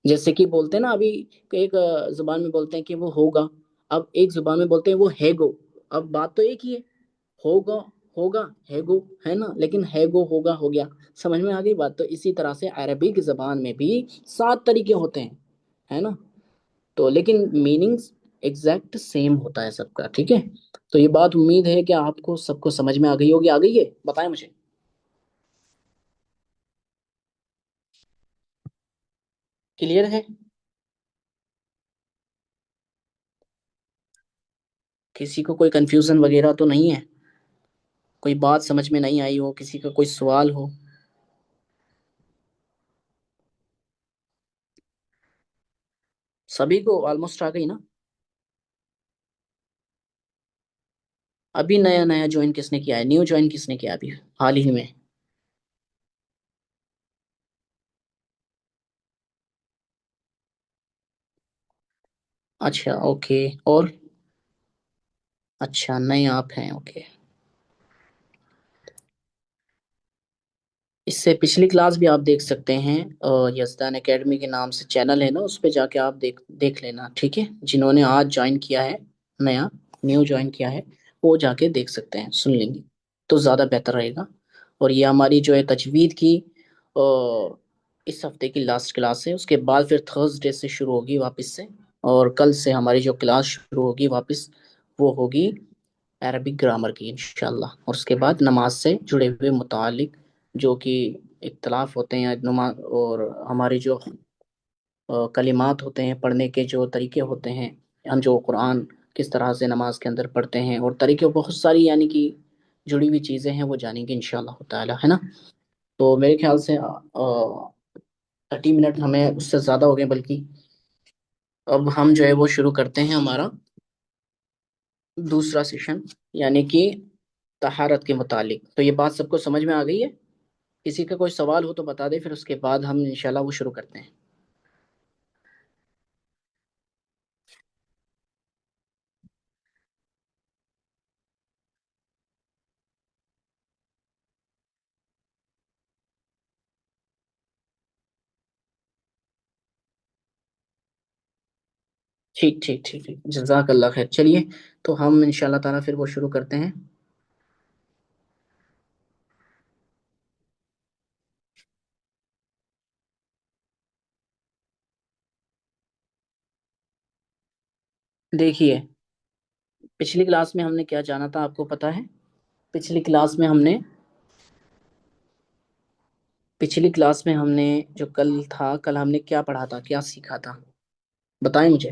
جیسے کہ بولتے ہیں نا ابھی، ایک زبان میں بولتے ہیں کہ وہ ہوگا، اب ایک زبان میں بولتے ہیں وہ ہے گو، اب بات تو ایک ہی ہے، ہوگا ہوگا ہے گو، ہے نا؟ لیکن ہے گو ہوگا ہو گیا، سمجھ میں آ گئی بات؟ تو اسی طرح سے عربی کی زبان میں بھی 7 طریقے ہوتے ہیں، ہے نا؟ تو لیکن میننگز ایگزیکٹ سیم ہوتا ہے سب کا، ٹھیک ہے؟ تو یہ بات امید ہے کہ آپ کو سب کو سمجھ میں آ گئی ہوگی، آ گئی ہے؟ بتائیں مجھے، کلیئر ہے؟ کسی کو کوئی کنفیوژن وغیرہ تو نہیں ہے؟ کوئی بات سمجھ میں نہیں آئی ہو، کسی کا کوئی سوال ہو؟ سبھی کو آلموسٹ آ گئی نا؟ ابھی نیا نیا جوائن کس نے کیا ہے؟ نیو جوائن کس نے کیا ابھی حال ہی میں؟ اچھا اوکے، اور اچھا نئے آپ ہیں، اوکے۔ اس سے پچھلی کلاس بھی آپ دیکھ سکتے ہیں، یزدان اکیڈمی کے نام سے چینل ہے نا، اس پہ جا کے آپ دیکھ لینا، ٹھیک ہے؟ جنہوں نے آج جوائن کیا ہے، نیا نیو جوائن کیا ہے، وہ جا کے دیکھ سکتے ہیں، سن لیں گے تو زیادہ بہتر رہے گا۔ اور یہ ہماری جو ہے تجوید کی آ، اس ہفتے کی لاسٹ کلاس ہے، اس کے بعد پھر تھرسڈے سے شروع ہوگی واپس سے، اور کل سے ہماری جو کلاس شروع ہوگی واپس، وہ ہوگی عربک گرامر کی انشاءاللہ، اور اس کے بعد نماز سے جڑے ہوئے متعلق جو کہ اختلاف ہوتے ہیں نماز، اور ہمارے جو کلمات ہوتے ہیں پڑھنے کے، جو طریقے ہوتے ہیں، ہم جو قرآن کس طرح سے نماز کے اندر پڑھتے ہیں، اور طریقے بہت ساری یعنی کہ جڑی ہوئی چیزیں ہیں، وہ جانیں گے انشاءاللہ تعالی، ہے نا؟ تو میرے خیال سے 30 منٹ ہمیں اس سے زیادہ ہو گئے، بلکہ اب ہم جو ہے وہ شروع کرتے ہیں ہمارا دوسرا سیشن، یعنی کہ طہارت کے متعلق۔ تو یہ بات سب کو سمجھ میں آ گئی ہے؟ کسی کا کوئی سوال ہو تو بتا دے، پھر اس کے بعد ہم انشاءاللہ وہ شروع کرتے ہیں۔ ٹھیک ٹھیک ٹھیک ٹھیک، جزاک اللہ خیر، چلیے تو ہم انشاءاللہ تعالیٰ پھر وہ شروع کرتے ہیں۔ دیکھیے، پچھلی کلاس میں ہم نے کیا جانا تھا آپ کو پتا ہے؟ پچھلی کلاس میں ہم نے جو کل تھا، کل ہم نے کیا پڑھا تھا، کیا سیکھا تھا؟ بتائیں مجھے۔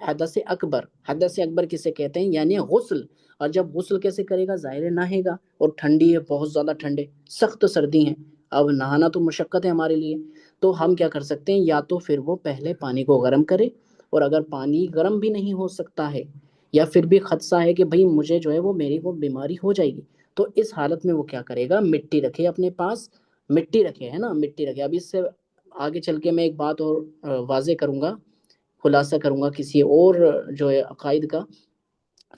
حدث اکبر، حدث اکبر کسے کہتے ہیں؟ یعنی غسل. اور جب غسل کیسے کرے گا؟ ظاہر ہے نہائے گا، اور ٹھنڈی ہے، بہت زیادہ ٹھنڈے، سخت سردی ہیں، اب نہانا تو مشقت ہے ہمارے لیے. تو ہم کیا کر سکتے ہیں؟ یا تو پھر وہ پہلے پانی کو گرم کرے، اور اگر پانی گرم بھی نہیں ہو سکتا ہے، یا پھر بھی خدشہ ہے کہ بھئی مجھے جو ہے وہ میری کو بیماری ہو جائے گی، تو اس حالت میں وہ کیا کرے گا؟ مٹی رکھے اپنے پاس، مٹی رکھے، ہے نا، مٹی رکھے. اب اس سے آگے چل کے میں ایک بات اور واضح کروں گا، خلاصہ کروں گا کسی اور جو ہے عقائد کا.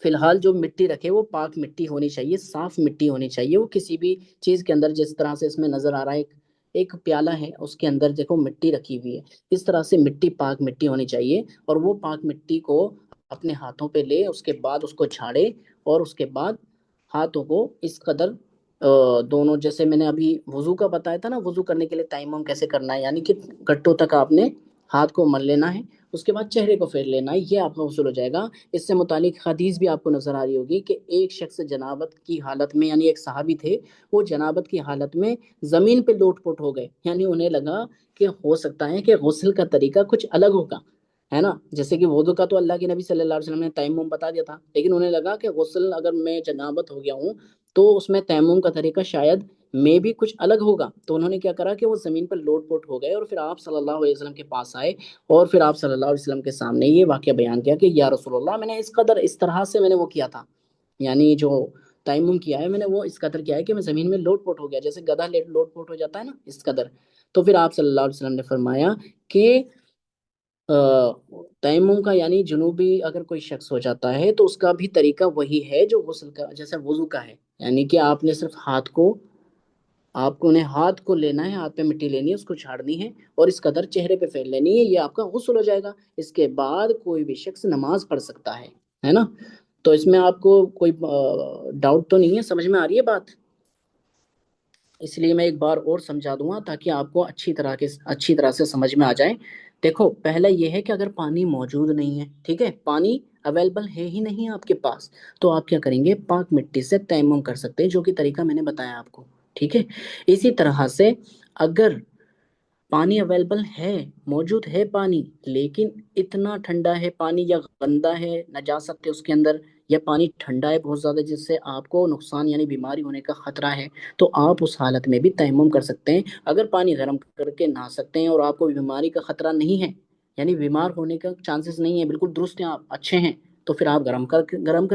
فی الحال جو مٹی رکھے وہ پاک مٹی ہونی چاہیے، صاف مٹی ہونی چاہیے. وہ کسی بھی چیز کے اندر، جس طرح سے اس میں نظر آ رہا ہے، ایک پیالہ ہے، اس کے اندر دیکھو مٹی رکھی ہوئی ہے، اس طرح سے مٹی پاک مٹی ہونی چاہیے. اور وہ پاک مٹی کو اپنے ہاتھوں پہ لے، اس کے بعد اس کو جھاڑے، اور اس کے بعد ہاتھوں کو اس قدر دونوں، جیسے میں نے ابھی وضو کا بتایا تھا نا، وضو کرنے کے لیے تیمم کیسے کرنا ہے، یعنی کہ گٹوں تک آپ نے ہاتھ کو مل لینا ہے، اس کے بعد چہرے کو پھیر لینا ہے، یہ آپ کا غسل ہو جائے گا. اس سے متعلق حدیث بھی آپ کو نظر آ رہی ہوگی کہ ایک شخص جنابت کی حالت میں، یعنی ایک صحابی تھے، وہ جنابت کی حالت میں زمین پہ لوٹ پوٹ ہو گئے، یعنی انہیں لگا کہ ہو سکتا ہے کہ غسل کا طریقہ کچھ الگ ہوگا، ہے نا. جیسے کہ وضو کا تو اللہ کے نبی صلی اللہ علیہ وسلم نے تیمم بتا دیا تھا، لیکن انہیں لگا کہ غسل اگر میں جنابت ہو گیا ہوں تو اس میں تیمم کا طریقہ شاید میں بھی کچھ الگ ہوگا. تو انہوں نے کیا کرا کہ وہ زمین پر لوٹ پوٹ ہو گئے، اور پھر آپ صلی اللہ علیہ وسلم کے پاس آئے، اور پھر آپ صلی اللہ علیہ وسلم کے سامنے یہ واقعہ بیان کیا کہ یا رسول اللہ، میں نے اس قدر اس طرح سے میں نے وہ کیا تھا، یعنی جو تیمم کیا ہے میں نے وہ اس قدر کیا ہے کہ میں زمین میں لوٹ پوٹ ہو گیا، جیسے گدھا لوٹ پوٹ ہو جاتا ہے نا، اس قدر. تو پھر آپ صلی اللہ علیہ وسلم نے فرمایا کہ تیمم کا، یعنی جنوبی اگر کوئی شخص ہو جاتا ہے تو اس کا بھی طریقہ وہی ہے جو غسل کا، جیسے وضو کا ہے، یعنی کہ آپ نے صرف آپ کو انہیں ہاتھ کو لینا ہے، ہاتھ پہ مٹی لینی ہے، اس کو چھاڑنی ہے، اور اس قدر چہرے پہ پھیر لینی ہے، یہ آپ کا غسل ہو جائے گا. اس کے بعد کوئی بھی شخص نماز پڑھ سکتا ہے نا. تو اس میں آپ کو کوئی ڈاؤٹ تو نہیں ہے؟ سمجھ میں آ رہی ہے بات؟ اس لیے میں ایک بار اور سمجھا دوں گا تاکہ آپ کو اچھی طرح سے سمجھ میں آ جائے. دیکھو، پہلا یہ ہے کہ اگر پانی موجود نہیں ہے، ٹھیک ہے، پانی اویلیبل ہے ہی نہیں آپ کے پاس، تو آپ کیا کریں گے؟ پاک مٹی سے تیمم کر سکتے ہیں، جو کہ طریقہ میں نے بتایا آپ کو، ٹھیک ہے. اسی طرح سے اگر پانی اویلیبل ہے، موجود ہے پانی، لیکن اتنا ٹھنڈا ہے پانی، یا گندا ہے، نجاست ہے اس کے اندر، یا پانی ٹھنڈا ہے بہت زیادہ جس سے آپ کو نقصان یعنی بیماری ہونے کا خطرہ ہے، تو آپ اس حالت میں بھی تیمم کر سکتے ہیں. اگر پانی گرم کر کے نہا سکتے ہیں اور آپ کو بیماری کا خطرہ نہیں ہے، یعنی بیمار ہونے کا چانسز نہیں ہے، بالکل درست ہیں، آپ اچھے ہیں، تو پھر آپ گرم کر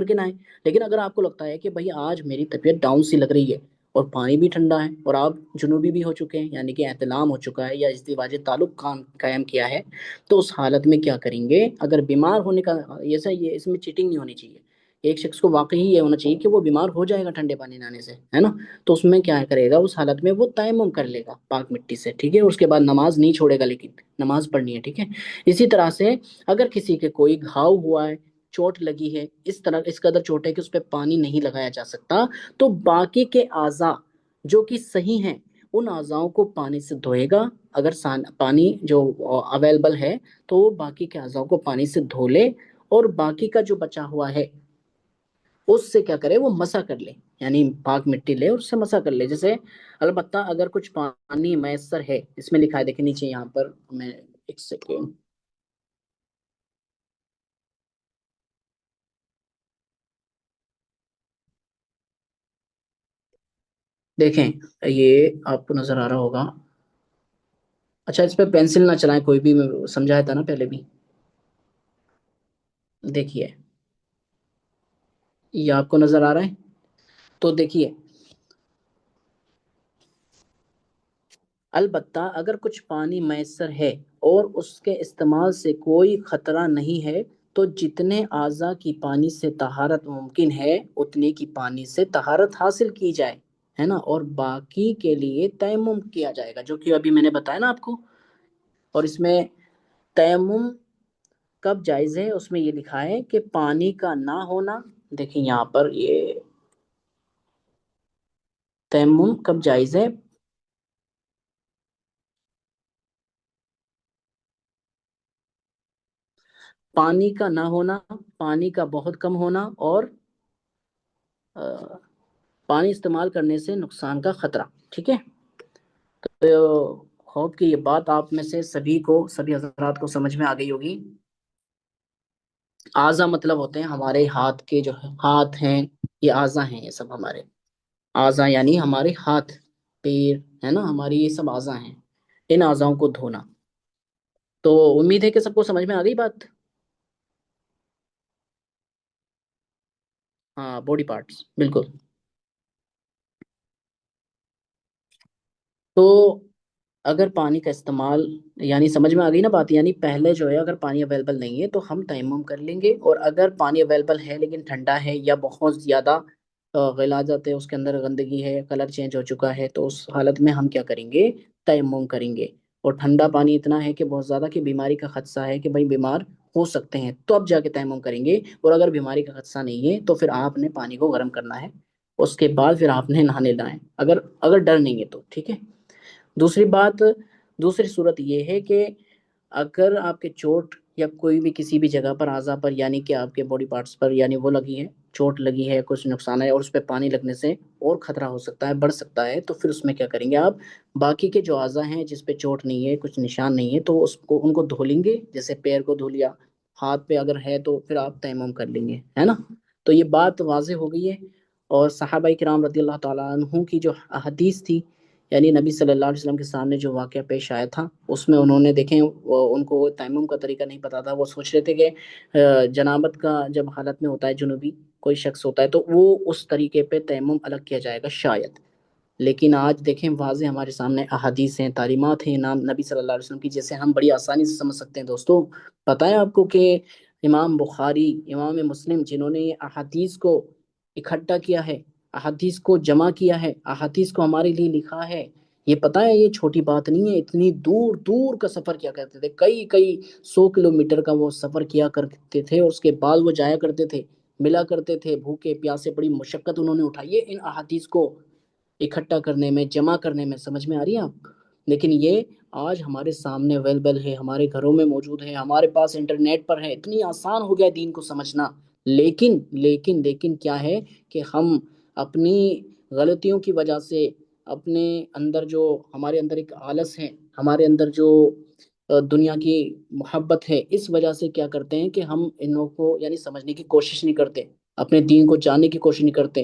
کے نہائیں. لیکن اگر آپ کو لگتا ہے کہ بھئی آج میری طبیعت ڈاؤن سی لگ رہی ہے، اور پانی بھی ٹھنڈا ہے، اور آپ جنوبی بھی ہو چکے ہیں، یعنی کہ احتلام ہو چکا ہے، یا ازدواج تعلق قائم کیا ہے، تو اس حالت میں کیا کریں گے؟ اگر بیمار ہونے کا یہ اس میں چیٹنگ نہیں ہونی چاہیے. ایک شخص کو واقعی یہ ہونا چاہیے کہ وہ بیمار ہو جائے گا ٹھنڈے پانی نہانے سے، ہے نا، تو اس میں کیا کرے گا؟ اس حالت میں وہ تیمم کر لے گا پاک مٹی سے، ٹھیک ہے. اس کے بعد نماز نہیں چھوڑے گا، لیکن نماز پڑھنی ہے، ٹھیک ہے. اسی طرح سے اگر کسی کے کوئی گھاؤ ہوا ہے، چوٹ لگی ہے، اس قدر چوٹ ہے کہ اس پہ پانی نہیں لگایا جا سکتا، تو باقی کے اعضاء جو کہ صحیح ہیں، ان اعضاؤں کو پانی سے دھوئے گا. اگر پانی جو اویلیبل ہے تو وہ باقی کے اعضاؤں کو پانی سے دھو لے، اور باقی کا جو بچا ہوا ہے اس سے کیا کرے؟ وہ مسح کر لے، یعنی پاک مٹی لے اور اس سے مسح کر لے. جیسے البتہ اگر کچھ پانی میسر ہے، اس میں لکھا ہے، دیکھیں نیچے یہاں پر، میں ایک سیکنڈ، دیکھیں، یہ آپ کو نظر آ رہا ہوگا. اچھا، اس پہ پینسل نہ چلائیں، کوئی بھی میں سمجھایا تھا نا پہلے بھی. دیکھیے، یہ آپ کو نظر آ رہا ہے؟ تو دیکھیے، البتہ اگر کچھ پانی میسر ہے اور اس کے استعمال سے کوئی خطرہ نہیں ہے، تو جتنے اعضاء کی پانی سے طہارت ممکن ہے اتنے کی پانی سے طہارت حاصل کی جائے، ہے نا، اور باقی کے لیے تیمم کیا جائے گا، جو کہ ابھی میں نے بتایا نا آپ کو. اور اس میں تیمم کب جائز ہے؟ اس میں یہ لکھا ہے کہ پانی کا نہ ہونا. دیکھیں یہاں پر، یہ تیمم کب جائز ہے؟ پانی کا نہ ہونا، پانی کا بہت کم ہونا، اور آ، پانی استعمال کرنے سے نقصان کا خطرہ، ٹھیک ہے. تو ہوپ کہ یہ بات آپ میں سے سبھی حضرات کو سمجھ میں آ گئی ہوگی. اعضا مطلب ہوتے ہیں ہمارے ہاتھ کے جو ہاتھ ہیں، یہ اعضا ہیں، یہ سب ہمارے اعضا یعنی ہمارے ہاتھ، پیر، ہے نا، ہماری یہ سب اعضا ہیں، ان اعضاؤں کو دھونا۔ تو امید ہے کہ سب کو سمجھ میں آ گئی بات۔ ہاں، باڈی پارٹس بالکل۔ تو اگر پانی کا استعمال، یعنی سمجھ میں آ گئی نا بات، یعنی پہلے جو ہے اگر پانی اویلیبل نہیں ہے تو ہم تیمم کر لیں گے، اور اگر پانی اویلیبل ہے لیکن ٹھنڈا ہے یا بہت زیادہ غلاظت ہے، اس کے اندر گندگی ہے، کلر چینج ہو چکا ہے، تو اس حالت میں ہم کیا کریں گے؟ تیمم کریں گے۔ اور ٹھنڈا پانی اتنا ہے کہ بہت زیادہ کہ بیماری کا خدشہ ہے کہ بھائی بیمار ہو سکتے ہیں، تو اب جا کے تیمم کریں گے۔ اور اگر بیماری کا خدشہ نہیں ہے تو پھر آپ نے پانی کو گرم کرنا ہے، اس کے بعد پھر آپ نے نہانے جانا ہے، اگر اگر ڈر نہیں ہے تو ٹھیک ہے۔ دوسری بات، دوسری صورت یہ ہے کہ اگر آپ کے چوٹ یا کوئی بھی کسی بھی جگہ پر اعضاء پر، یعنی کہ آپ کے باڈی پارٹس پر، یعنی وہ لگی ہے، چوٹ لگی ہے، کچھ نقصان ہے، اور اس پہ پانی لگنے سے اور خطرہ ہو سکتا ہے، بڑھ سکتا ہے، تو پھر اس میں کیا کریں گے آپ؟ باقی کے جو اعضاء ہیں جس پہ چوٹ نہیں ہے، کچھ نشان نہیں ہے، تو اس کو ان کو دھو لیں گے، جیسے پیر کو دھو لیا، ہاتھ پہ اگر ہے تو پھر آپ تیمم کر لیں گے، ہے نا۔ تو یہ بات واضح ہو گئی ہے۔ اور صحابہ کرام رضی اللہ تعالیٰ عنہ کی جو حدیث تھی، یعنی نبی صلی اللہ علیہ وسلم کے سامنے جو واقعہ پیش آیا تھا، اس میں انہوں نے دیکھیں، ان کو تیمم کا طریقہ نہیں پتا تھا، وہ سوچ رہے تھے کہ جنابت کا جب حالت میں ہوتا ہے جنوبی کوئی شخص ہوتا ہے تو وہ اس طریقے پہ تیمم الگ کیا جائے گا شاید۔ لیکن آج دیکھیں واضح ہمارے سامنے احادیث ہیں، تعلیمات ہیں نام نبی صلی اللہ علیہ وسلم کی، جیسے ہم بڑی آسانی سے سمجھ سکتے ہیں دوستوں۔ پتہ ہے آپ کو کہ امام بخاری، امام مسلم، جنہوں نے یہ احادیث کو اکٹھا کیا ہے، احادیث کو جمع کیا ہے، احادیث کو ہمارے لیے لکھا ہے، یہ پتہ ہے یہ چھوٹی بات نہیں ہے، اتنی دور دور کا سفر کیا کرتے تھے، کئی کئی 100 کلومیٹر کا وہ سفر کیا کرتے تھے، اور اس کے بعد وہ جایا کرتے تھے، ملا کرتے تھے، بھوکے پیاسے، بڑی مشقت انہوں نے اٹھائی ہے ان احادیث کو اکٹھا کرنے میں، جمع کرنے میں، سمجھ میں آ رہی ہے آپ؟ لیکن یہ آج ہمارے سامنے اویلیبل ہے، ہمارے گھروں میں موجود ہے، ہمارے پاس انٹرنیٹ پر ہے، اتنی آسان ہو گیا دین کو سمجھنا۔ لیکن کیا ہے کہ ہم اپنی غلطیوں کی وجہ سے، اپنے اندر جو ہمارے اندر ایک آلس ہے، ہمارے اندر جو دنیا کی محبت ہے، اس وجہ سے کیا کرتے ہیں کہ ہم انوں کو یعنی سمجھنے کی کوشش نہیں کرتے، اپنے دین کو جاننے کی کوشش نہیں کرتے۔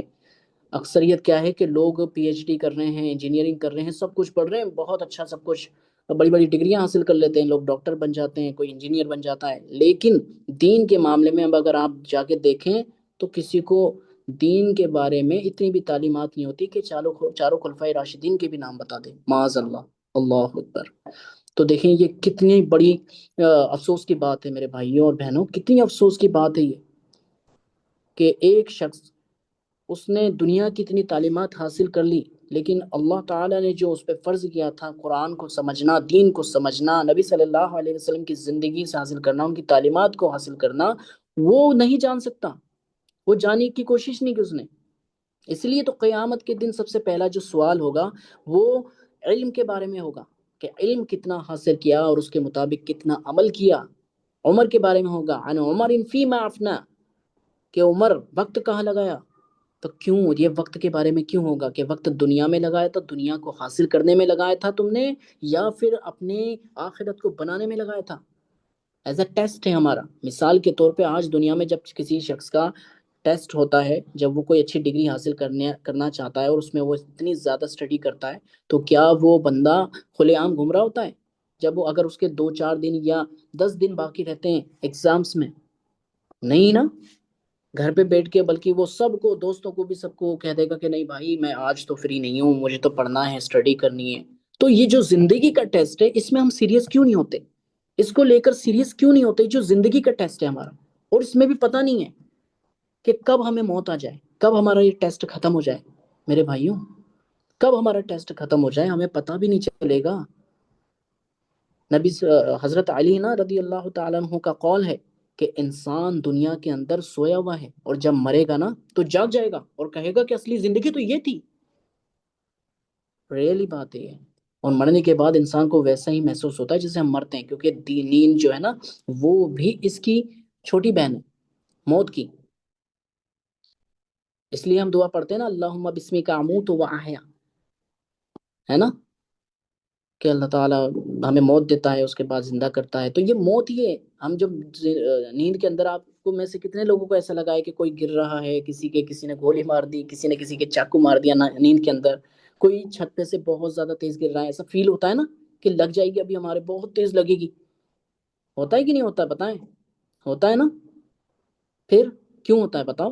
اکثریت کیا ہے کہ لوگ پی ایچ ڈی کر رہے ہیں، انجینئرنگ کر رہے ہیں، سب کچھ پڑھ رہے ہیں، بہت اچھا سب کچھ، بڑی بڑی ڈگریاں حاصل کر لیتے ہیں لوگ، ڈاکٹر بن جاتے ہیں، کوئی انجینئر بن جاتا ہے، لیکن دین کے معاملے میں اب اگر آپ جا کے دیکھیں تو کسی کو دین کے بارے میں اتنی بھی تعلیمات نہیں ہوتی کہ چاروں خلفائے راشدین کے بھی نام بتا دیں، معاذ اللہ، اللہ اکبر۔ تو دیکھیں یہ کتنی بڑی افسوس کی بات ہے میرے بھائیوں اور بہنوں، کتنی افسوس کی بات ہے یہ کہ ایک شخص، اس نے دنیا کی اتنی تعلیمات حاصل کر لی، لیکن اللہ تعالیٰ نے جو اس پہ فرض کیا تھا، قرآن کو سمجھنا، دین کو سمجھنا، نبی صلی اللہ علیہ وسلم کی زندگی سے حاصل کرنا، ان کی تعلیمات کو حاصل کرنا، وہ نہیں جان سکتا، وہ جاننے کی کوشش نہیں کی اس نے۔ اس لیے تو قیامت کے دن سب سے پہلا جو سوال ہوگا وہ علم کے بارے میں ہوگا، کہ علم کتنا حاصل کیا اور اس کے مطابق کتنا عمل کیا۔ عمر کے بارے میں ہوگا، عن عمر فیما افنا، کہ عمر وقت کہاں لگایا، تو کیوں یہ وقت کے بارے میں کیوں ہوگا کہ وقت دنیا میں لگایا تھا، دنیا کو حاصل کرنے میں لگایا تھا تم نے، یا پھر اپنے آخرت کو بنانے میں لگایا تھا؟ ایز اے ٹیسٹ ہے ہمارا، مثال کے طور پہ آج دنیا میں جب کسی شخص کا ٹیسٹ ہوتا ہے، جب وہ کوئی اچھی ڈگری حاصل کرنا چاہتا ہے اور اس میں وہ اتنی زیادہ اسٹڈی کرتا ہے، تو کیا وہ بندہ کھلے عام گھوم رہا ہوتا ہے جب وہ اگر اس کے 2 4 دن یا 10 دن باقی رہتے ہیں ایگزامس میں؟ نہیں نا، گھر پہ بیٹھ کے، بلکہ وہ سب کو، دوستوں کو بھی، سب کو کہہ دے گا کہ نہیں بھائی میں آج تو فری نہیں ہوں، مجھے تو پڑھنا ہے، اسٹڈی کرنی ہے۔ تو یہ جو زندگی کا ٹیسٹ ہے، اس میں ہم سیریس کیوں نہیں ہوتے؟ اس کو لے کر سیریس کیوں نہیں ہوتے؟ جو زندگی کا ٹیسٹ ہے ہمارا، اور اس میں بھی پتہ نہیں ہے کہ کب ہمیں موت آ جائے، کب ہمارا یہ ٹیسٹ ختم ہو جائے میرے بھائیوں، کب ہمارا ٹیسٹ ختم ہو جائے ہمیں پتہ بھی نہیں چلے گا۔ نبی حضرت علی نا رضی اللہ تعالیٰ عنہ کا قول ہے کہ انسان دنیا کے اندر سویا ہوا ہے، اور جب مرے گا نا تو جاگ جائے گا اور کہے گا کہ اصلی زندگی تو یہ تھی۔ ریئلی بات ہے یہ۔ اور مرنے کے بعد انسان کو ویسا ہی محسوس ہوتا ہے جیسے ہم مرتے ہیں، کیونکہ نیند جو ہے نا وہ بھی اس کی چھوٹی بہن ہے، موت کی۔ اس لیے ہم دعا پڑھتے ہیں نا، اللہم بسمک اموت و احیا، ہے نا، کہ اللہ تعالیٰ ہمیں موت دیتا ہے اس کے بعد زندہ کرتا ہے. تو یہ موت، یہ ہم جب نیند کے اندر، آپ کو میں سے کتنے لوگوں کو ایسا لگا ہے کہ کوئی گر رہا ہے، کسی نے گولی مار دی، کسی نے کسی کے چاقو مار دیا نیند کے اندر، کوئی چھت پہ سے بہت زیادہ تیز گر رہا ہے، ایسا فیل ہوتا ہے نا کہ لگ جائے گی ابھی ہمارے، بہت تیز لگے گی. ہوتا ہے کہ نہیں ہوتا ہے؟ بتائیں. ہوتا ہے نا؟ پھر کیوں ہوتا ہے بتاؤ؟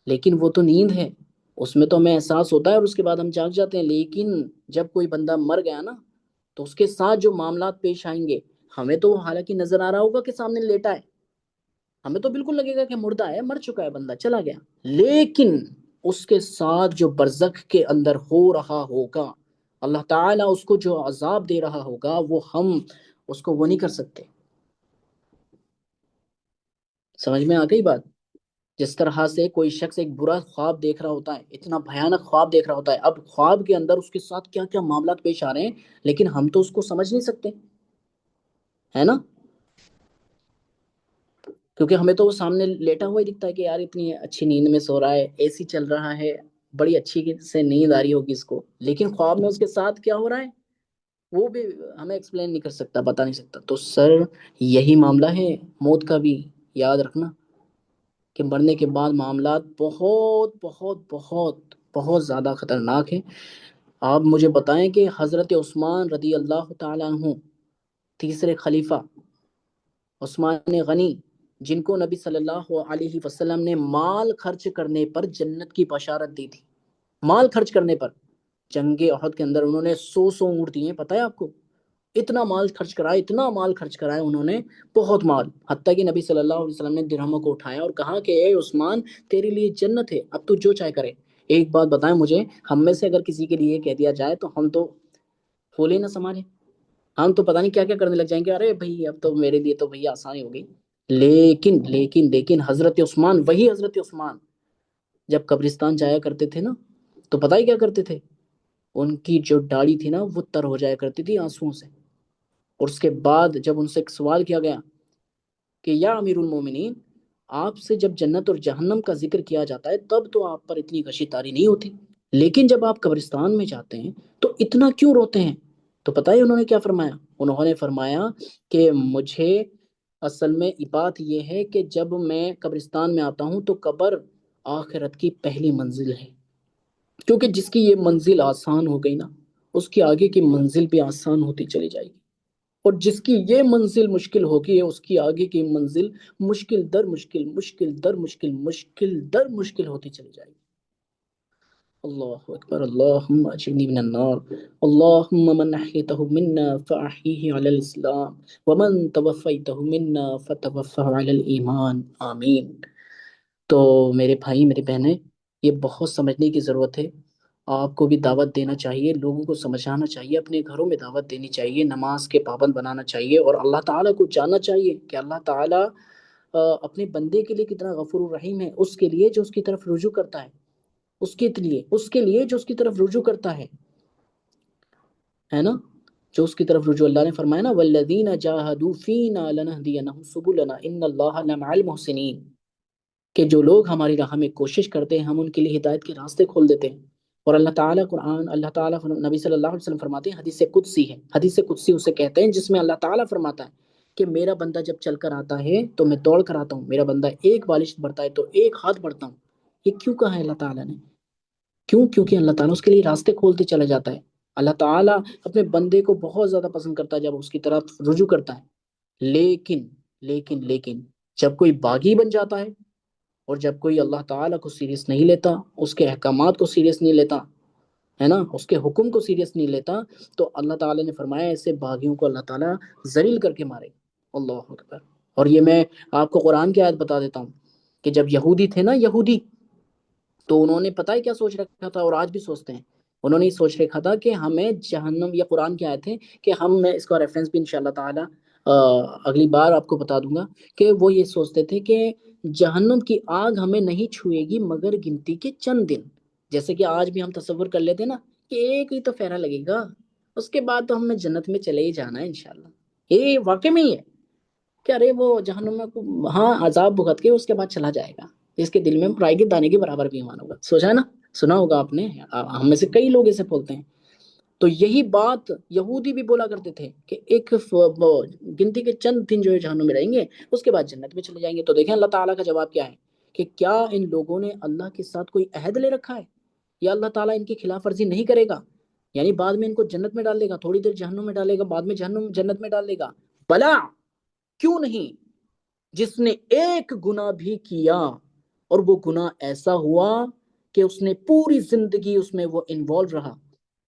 لیکن وہ تو نیند ہے، اس میں تو ہمیں احساس ہوتا ہے اور اس کے بعد ہم جاگ جاتے ہیں. لیکن جب کوئی بندہ مر گیا نا، تو اس کے ساتھ جو معاملات پیش آئیں گے، ہمیں تو حالانکہ نظر آ رہا ہوگا کہ سامنے لیٹا ہے، ہمیں تو بالکل لگے گا کہ مردہ ہے، مر چکا ہے بندہ، چلا گیا. لیکن اس کے ساتھ جو برزخ کے اندر ہو رہا ہوگا، اللہ تعالیٰ اس کو جو عذاب دے رہا ہوگا، وہ ہم اس کو وہ نہیں کر سکتے. سمجھ میں آ گئی بات؟ جس طرح سے کوئی شخص ایک برا خواب دیکھ رہا ہوتا ہے، اتنا بھیانک خواب دیکھ رہا ہوتا ہے، اب خواب کے اندر اس کے ساتھ کیا کیا معاملات پیش آ رہے ہیں، لیکن ہم تو اس کو سمجھ نہیں سکتے، ہے نا؟ کیونکہ ہمیں تو وہ سامنے لیٹا ہوا ہی دکھتا ہے کہ یار اتنی اچھی نیند میں سو رہا ہے، اے سی چل رہا ہے، بڑی اچھی سے نیند آ رہی ہوگی اس کو، لیکن خواب میں اس کے ساتھ کیا ہو رہا ہے وہ بھی ہمیں ایکسپلین نہیں کر سکتا، بتا نہیں سکتا. تو سر، یہی معاملہ ہے موت کا بھی. یاد رکھنا کہ مرنے کے بعد معاملات بہت بہت بہت بہت زیادہ خطرناک ہیں. آپ مجھے بتائیں کہ حضرت عثمان رضی اللہ تعالیٰ عنہ، تیسرے خلیفہ عثمان غنی، جن کو نبی صلی اللہ علیہ وسلم نے مال خرچ کرنے پر جنت کی بشارت دی تھی، مال خرچ کرنے پر. جنگ احد کے اندر انہوں نے 100 اونٹ دیے، پتہ ہے آپ کو؟ اتنا مال خرچ کرا، اتنا مال خرچ کرایا انہوں نے، بہت مال. حتیٰ کہ نبی صلی اللہ علیہ وسلم نے درہموں کو اٹھایا اور کہا کہ اے عثمان، تیرے لیے جنت ہے، اب تو جو چاہے کرے. ایک بات بتائیں مجھے، ہم میں سے اگر کسی کے لیے کہہ دیا جائے تو ہم تو پھولے نہ سنبھالے، ہم تو پتہ نہیں کیا کیا کرنے لگ جائیں گے. ارے بھائی اب تو میرے لیے تو بھئی آسانی ہو گئی. لیکن حضرت عثمان، وہی حضرت عثمان، جب قبرستان جایا کرتے تھے نا، تو پتہ ہی کیا کرتے تھے؟ ان کی جو داڑھی تھی نا وہ تر ہو جایا کرتی تھی آنسوؤں سے. اور اس کے بعد جب ان سے ایک سوال کیا گیا کہ یا امیر المومنین، آپ سے جب جنت اور جہنم کا ذکر کیا جاتا ہے تب تو آپ پر اتنی غشی تاری نہیں ہوتی، لیکن جب آپ قبرستان میں جاتے ہیں تو اتنا کیوں روتے ہیں؟ تو پتہ ہے انہوں نے کیا فرمایا؟ انہوں نے فرمایا کہ مجھے اصل میں بات یہ ہے کہ جب میں قبرستان میں آتا ہوں تو قبر آخرت کی پہلی منزل ہے، کیونکہ جس کی یہ منزل آسان ہو گئی نا، اس کی آگے کی منزل بھی آسان ہوتی چلی جائے گی، اور جس کی یہ منزل مشکل ہوگی اس کی آگے کی منزل مشکل در مشکل، مشکل در مشکل، مشکل در مشکل ہوتی چلی جائے گی. اللہ اکبر. اللہم اجرنی من النار. اللہم من احیتہ منا فاحیہ علی الاسلام ومن توفیتہ منا فتوفہ علی الایمان، آمین. تو میرے بھائی میری بہنیں، یہ بہت سمجھنے کی ضرورت ہے. آپ کو بھی دعوت دینا چاہیے، لوگوں کو سمجھانا چاہیے، اپنے گھروں میں دعوت دینی چاہیے، نماز کے پابند بنانا چاہیے، اور اللہ تعالیٰ کو جاننا چاہیے کہ اللہ تعالیٰ اپنے بندے کے لیے کتنا غفور الرحیم ہے، اس کے لیے جو اس کی طرف رجوع کرتا ہے، اس کے لیے جو اس کی طرف رجوع کرتا ہے نا، جو اس کی طرف رجوع. اللہ نے فرمایا نا والذین جاہدوا فینا لنہدینہم سبلنا ان اللہ لمع المحسنین، کہ جو لوگ ہماری راہ میں کوشش کرتے ہیں ہم ان کے لیے ہدایت کے راستے کھول دیتے ہیں. اور اللہ تعالیٰ قرآن، اللہ تعالیٰ نبی صلی اللہ علیہ وسلم فرماتے ہیں، حدیث قدسی ہے، حدیث قدسی اسے کہتے ہیں جس میں اللہ تعالیٰ فرماتا ہے کہ میرا بندہ جب چل کر آتا ہے تو میں دوڑ کر آتا ہوں، میرا بندہ ایک بالش بڑھتا ہے تو ایک ہاتھ بڑھتا ہوں. یہ کیوں کہا ہے اللہ تعالیٰ نے؟ کیوں؟ کیونکہ اللہ تعالیٰ اس کے لیے راستے کھولتے چلا جاتا ہے. اللہ تعالیٰ اپنے بندے کو بہت زیادہ پسند کرتا ہے جب اس کی طرف رجوع کرتا ہے. لیکن لیکن جب کوئی باغی بن جاتا ہے اور جب کوئی اللہ تعالیٰ کو سیریس نہیں لیتا، اس کے احکامات کو سیریس نہیں لیتا، ہے نا، اس کے حکم کو سیریس نہیں لیتا، تو اللہ تعالیٰ نے فرمایا ایسے باغیوں کو اللہ تعالیٰ ذلیل کر کے مارے. اللہ اکبر. اور یہ میں آپ کو قرآن کی آیت بتا دیتا ہوں کہ جب یہودی تھے نا، یہودی، تو انہوں نے پتہ ہے کیا سوچ رکھا تھا، اور آج بھی سوچتے ہیں، انہوں نے یہ سوچ رکھا تھا کہ ہمیں جہنم، یہ قرآن کی آیت ہے کہ میں اس کا ریفرنس بھی انشاءاللہ تعالیٰ اگلی بار آپ کو بتا دوں گا، کہ وہ یہ سوچتے تھے کہ جہنم کی آگ ہمیں نہیں چھوئے گی مگر گنتی کے چند دن. جیسے کہ آج بھی ہم تصور کر لیتے ہیں نا کہ ایک ہی تو پھیرا لگے گا، اس کے بعد تو ہمیں جنت میں چلے ہی جانا ہے انشاءاللہ. یہ واقع میں ہی ہے کہ ارے وہ جہنم میں ہاں عذاب بھگت کے اس کے بعد چلا جائے گا، اس کے دل میں رائی کے دانے کے برابر بھی ایمان ہوگا. سوچا ہے نا، سنا ہوگا آپ نے، ہم میں سے کئی لوگ اسے بولتے ہیں. تو یہی بات یہودی بھی بولا کرتے تھے کہ ایک گنتی کے چند دن جو ہے جہنم میں رہیں گے، اس کے بعد جنت میں چلے جائیں گے۔ تو دیکھیں اللہ تعالیٰ کا جواب کیا ہے کہ کیا ان لوگوں نے اللہ کے ساتھ کوئی عہد لے رکھا ہے، یا اللہ تعالیٰ ان کی خلاف ورزی نہیں کرے گا، یعنی بعد میں ان کو جنت میں ڈال دے گا، تھوڑی دیر جہنم میں ڈالے گا، بعد میں جنت میں ڈال دے گا؟ بلا، کیوں نہیں؟ جس نے ایک گناہ بھی کیا اور وہ گناہ ایسا ہوا کہ اس نے پوری زندگی اس میں وہ انوالو رہا،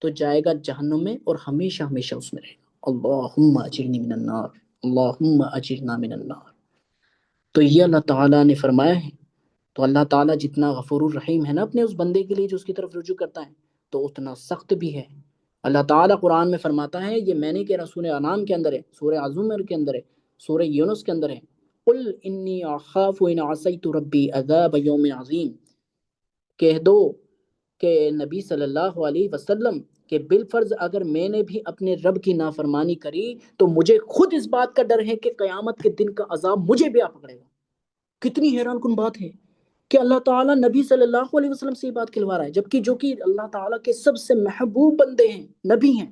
تو جائے گا جہنم میں اور ہمیشہ ہمیشہ اس میں رہے گا۔ اللہم اجرنی من النار، اللہم اجرنا من النار۔ تو یہ اللہ تعالیٰ نے فرمایا ہے۔ تو اللہ تعالیٰ جتنا غفور الرحیم ہے نا اپنے اس بندے کے لیے جو اس کی طرف رجوع کرتا ہے، تو اتنا سخت بھی ہے۔ اللہ تعالیٰ قرآن میں فرماتا ہے، یہ میں نے کہہ رہا، سورہ انعام کے اندر ہے، سورہ عزمر کے اندر ہے، سورہ یونس کے اندر ہے، قل انی اخاف ان عصیت ربی عذاب یوم عظیم، کہہ دو کہ نبی صلی اللہ علیہ وسلم کہ بالفرض اگر میں نے بھی اپنے رب کی نافرمانی کری تو مجھے خود اس بات کا ڈر ہے کہ قیامت کے دن کا عذاب مجھے بھی آ پکڑے گا۔ کتنی حیران کن بات ہے کہ اللہ تعالیٰ نبی صلی اللہ علیہ وسلم سے یہ بات کھلوا رہا ہے، جبکہ جو کہ اللہ تعالیٰ کے سب سے محبوب بندے ہیں، نبی ہیں،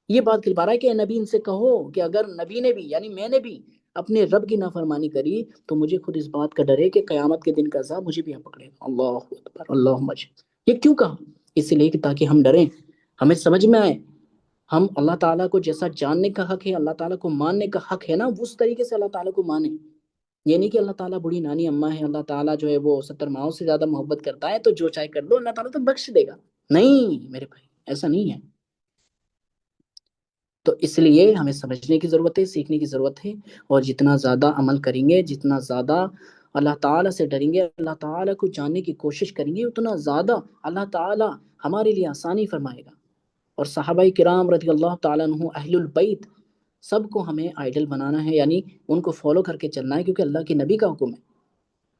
یہ بات کھلوا رہا ہے کہ اے نبی ان سے کہو کہ اگر نبی نے بھی یعنی میں نے بھی اپنے رب کی نافرمانی کری تو مجھے خود اس بات کا ڈر ہے کہ قیامت کے دن کا عذاب مجھے بھی آ پکڑے گا۔ اللہ اکبر، اللہ اکبر۔ یہ کیوں کہا؟ اس لیے کہ تاکہ ہم ڈریں، ہمیں سمجھ میں آئے، ہم اللہ تعالیٰ کو جیسا جاننے کا حق ہے، اللہ تعالیٰ کو ماننے کا حق ہے نا، اس طریقے سے اللہ تعالیٰ کو مانیں۔ یہ نہیں کہ اللہ تعالیٰ بڑی نانی اماں ہے، اللہ تعالیٰ جو ہے وہ 70 ماؤں سے زیادہ محبت کرتا ہے تو جو چاہے کر لو، اللہ تعالیٰ تو بخش دے گا۔ نہیں میرے بھائی، ایسا نہیں ہے۔ تو اس لیے ہمیں سمجھنے کی ضرورت ہے، سیکھنے کی ضرورت ہے، اور جتنا زیادہ عمل کریں گے، جتنا زیادہ اللہ تعالیٰ سے ڈریں گے، اللہ تعالیٰ کو جاننے کی کوشش کریں گے، اتنا زیادہ اللہ تعالیٰ ہمارے لیے آسانی فرمائے گا۔ اور صحابہ کرام رضی اللہ تعالیٰ عنہ، اہل البیت، سب کو ہمیں آئیڈل بنانا ہے، یعنی ان کو فالو کر کے چلنا ہے، کیونکہ اللہ کے نبی کا حکم ہے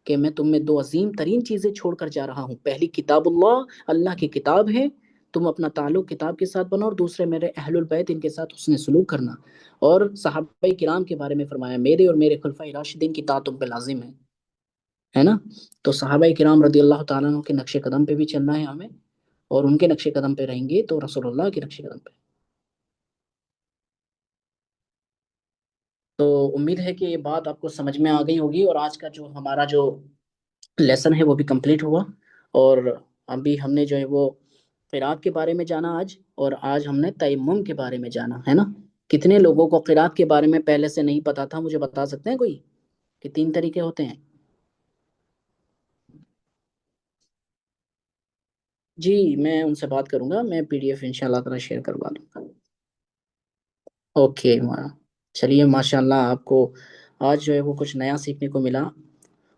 کہ میں تم میں دو عظیم ترین چیزیں چھوڑ کر جا رہا ہوں، پہلی کتاب اللہ، اللہ کی کتاب ہے، تم اپنا تعلق کتاب کے ساتھ بناؤ، اور دوسرے میرے اہل البیت، ان کے ساتھ حسن سلوک کرنا۔ اور صحابہ کرام کے بارے میں فرمایا، میرے اور میرے خلفائے راشدین کی اطاعت تم پہ لازم ہے نا؟ تو صحابہ کرام رضی اللہ تعالیٰ عنہ کے نقش قدم پہ بھی چلنا ہے ہمیں، اور ان کے نقش قدم پہ رہیں گے تو رسول اللہ کے نقش قدم پہ۔ تو امید ہے کہ یہ بات آپ کو سمجھ میں آ گئی ہوگی، اور آج کا جو ہمارا جو لیسن ہے وہ بھی کمپلیٹ ہوا، اور ابھی ہم نے جو ہے وہ قرات کے بارے میں جانا آج، اور آج ہم نے تیمم کے بارے میں جانا ہے نا۔ کتنے لوگوں کو قرات کے بارے میں پہلے سے نہیں پتا تھا؟ مجھے بتا سکتے ہیں کوئی کہ 3 طریقے ہوتے ہیں؟ جی میں ان سے بات کروں گا، میں پی ڈی ایف انشاء اللہ تعالی شیئر کروا دوں گا۔ اوکے، چلیے ماشاء اللہ، آپ کو آج جو ہے وہ کچھ نیا سیکھنے کو ملا۔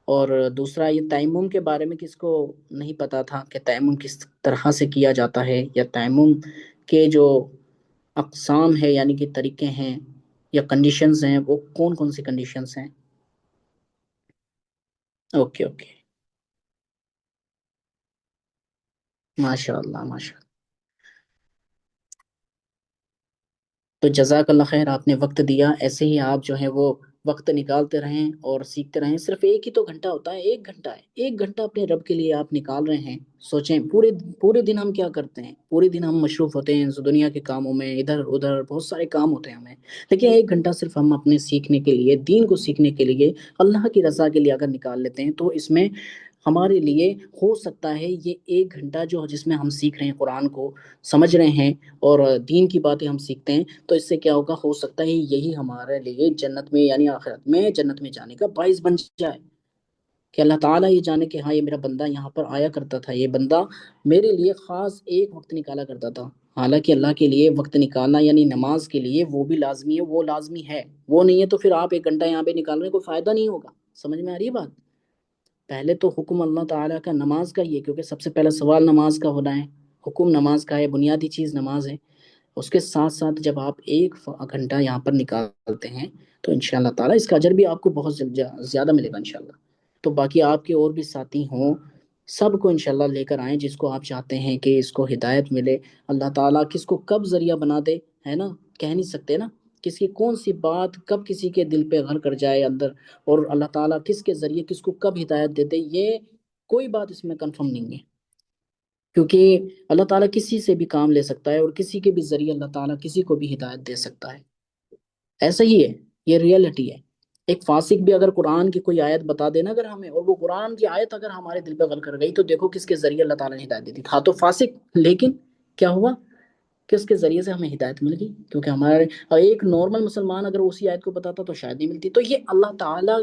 اور دوسرا، یہ تیمم کے بارے میں کس کو نہیں پتا تھا کہ تیمم کس طرح سے کیا جاتا ہے، یا تیمم کے جو اقسام ہے یعنی کہ طریقے ہیں یا کنڈیشنز ہیں، وہ کون کون سی کنڈیشنز ہیں؟ اوکے اوکے، ماشاء اللہ ماشاء اللہ۔ تو جزاک اللہ خیر، آپ نے وقت دیا، ایسے ہی آپ جو ہے وہ وقت نکالتے رہیں اور سیکھتے رہیں۔ صرف ایک ہی تو گھنٹہ ہوتا ہے، 1 گھنٹہ ہے، 1 گھنٹہ اپنے رب کے لیے آپ نکال رہے ہیں۔ سوچیں، پورے پورے دن ہم کیا کرتے ہیں؟ پورے دن ہم مصروف ہوتے ہیں دنیا کے کاموں میں، ادھر ادھر بہت سارے کام ہوتے ہیں ہمیں، لیکن 1 گھنٹہ صرف ہم اپنے سیکھنے کے لیے، دین کو سیکھنے کے لیے، اللہ کی رضا کے لیے اگر نکال لیتے ہیں، تو اس میں ہمارے لیے ہو سکتا ہے یہ 1 گھنٹہ جو جس میں ہم سیکھ رہے ہیں، قرآن کو سمجھ رہے ہیں اور دین کی باتیں ہم سیکھتے ہیں، تو اس سے کیا ہوگا؟ ہو سکتا ہے یہی ہمارے لیے جنت میں یعنی آخرت میں جنت میں جانے کا باعث بن جائے، کہ اللہ تعالیٰ یہ جانے کہ ہاں یہ میرا بندہ یہاں پر آیا کرتا تھا، یہ بندہ میرے لیے خاص ایک وقت نکالا کرتا تھا۔ حالانکہ اللہ کے لیے وقت نکالنا یعنی نماز کے لیے وہ بھی لازمی ہے، وہ لازمی ہے، وہ نہیں ہے تو پھر آپ 1 گھنٹہ یہاں پہ نکالنے کوئی فائدہ نہیں ہوگا۔ سمجھ میں آ رہی ہے بات؟ پہلے تو حکم اللہ تعالیٰ کا نماز کا ہی ہے، کیونکہ سب سے پہلا سوال نماز کا ہونا ہے، حکم نماز کا ہے، بنیادی چیز نماز ہے۔ اس کے ساتھ ساتھ جب آپ 1 گھنٹہ یہاں پر نکالتے ہیں تو انشاءاللہ تعالیٰ اس کا اجر بھی آپ کو بہت زیادہ ملے گا انشاءاللہ۔ تو باقی آپ کے اور بھی ساتھی ہوں، سب کو انشاءاللہ لے کر آئیں، جس کو آپ چاہتے ہیں کہ اس کو ہدایت ملے۔ اللہ تعالیٰ کس کو کب ذریعہ بنا دے، ہے نا، کہہ نہیں سکتے نا، کس کی کون سی بات کب کسی کے دل پہ گھر کر جائے اندر، اور اللہ تعالیٰ کس کے ذریعے کس کو کب ہدایت دے دے، یہ کوئی بات اس میں کنفرم نہیں ہے۔ کیونکہ اللہ تعالیٰ کسی سے بھی کام لے سکتا ہے، اور کسی کے بھی ذریعے اللہ تعالیٰ کسی کو بھی ہدایت دے سکتا ہے۔ ایسا ہی ہے، یہ ریئلٹی ہے۔ ایک فاسق بھی اگر قرآن کی کوئی آیت بتا دینا اگر ہمیں، اور وہ قرآن کی آیت اگر ہمارے دل پہ غل کر گئی، تو دیکھو کس کے ذریعے اللہ تعالیٰ نے ہدایت دی تھی۔ تھا تو فاسق، لیکن کیا ہوا کہ اس کے ذریعے سے ہمیں ہدایت مل گئی، کیونکہ ہمارے ایک نارمل مسلمان اگر اسی آیت کو بتاتا تو شاید نہیں ملتی۔ تو یہ اللہ تعالیٰ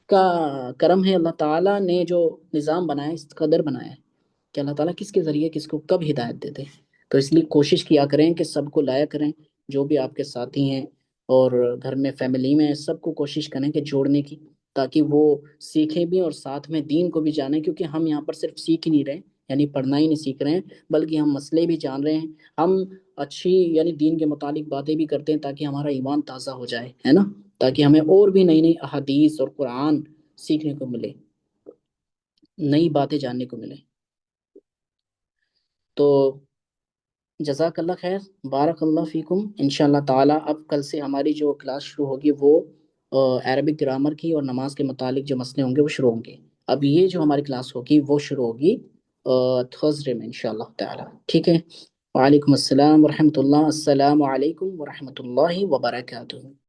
کا کرم ہے، اللہ تعالیٰ نے جو نظام بنایا اس قدر بنایا ہے کہ اللہ تعالیٰ کس کے ذریعے کس کو کب ہدایت دیتے ہیں۔ تو اس لیے کوشش کیا کریں کہ سب کو لایا کریں، جو بھی آپ کے ساتھی ہیں اور گھر میں فیملی میں، سب کو کوشش کریں کہ جوڑنے کی، تاکہ وہ سیکھیں بھی اور ساتھ میں دین کو بھی جانیں، کیونکہ ہم یہاں پر صرف سیکھ ہی نہیں رہے، یعنی پڑھنا ہی نہیں سیکھ رہے ہیں، بلکہ ہم مسئلے بھی جان رہے ہیں، ہم اچھی یعنی دین کے متعلق باتیں بھی کرتے ہیں، تاکہ ہمارا ایمان تازہ ہو جائے، ہے نا، تاکہ ہمیں اور بھی نئی نئی احادیث اور قرآن سیکھنے کو ملے، نئی باتیں جاننے کو ملے۔ تو جزاک اللہ خیر، بارک اللہ فیکم۔ انشاءاللہ تعالی اب کل سے ہماری جو کلاس شروع ہوگی وہ عربک گرامر کی اور نماز کے متعلق جو مسئلے ہوں گے وہ شروع ہوں گے۔ اب یہ جو ہماری کلاس ہوگی وہ شروع ہوگی تھرسڈے میں انشاءاللہ تعالی، ٹھیک ہے۔ وعلیکم السلام ورحمۃ اللہ، السلام علیکم ورحمۃ اللہ وبرکاتہ۔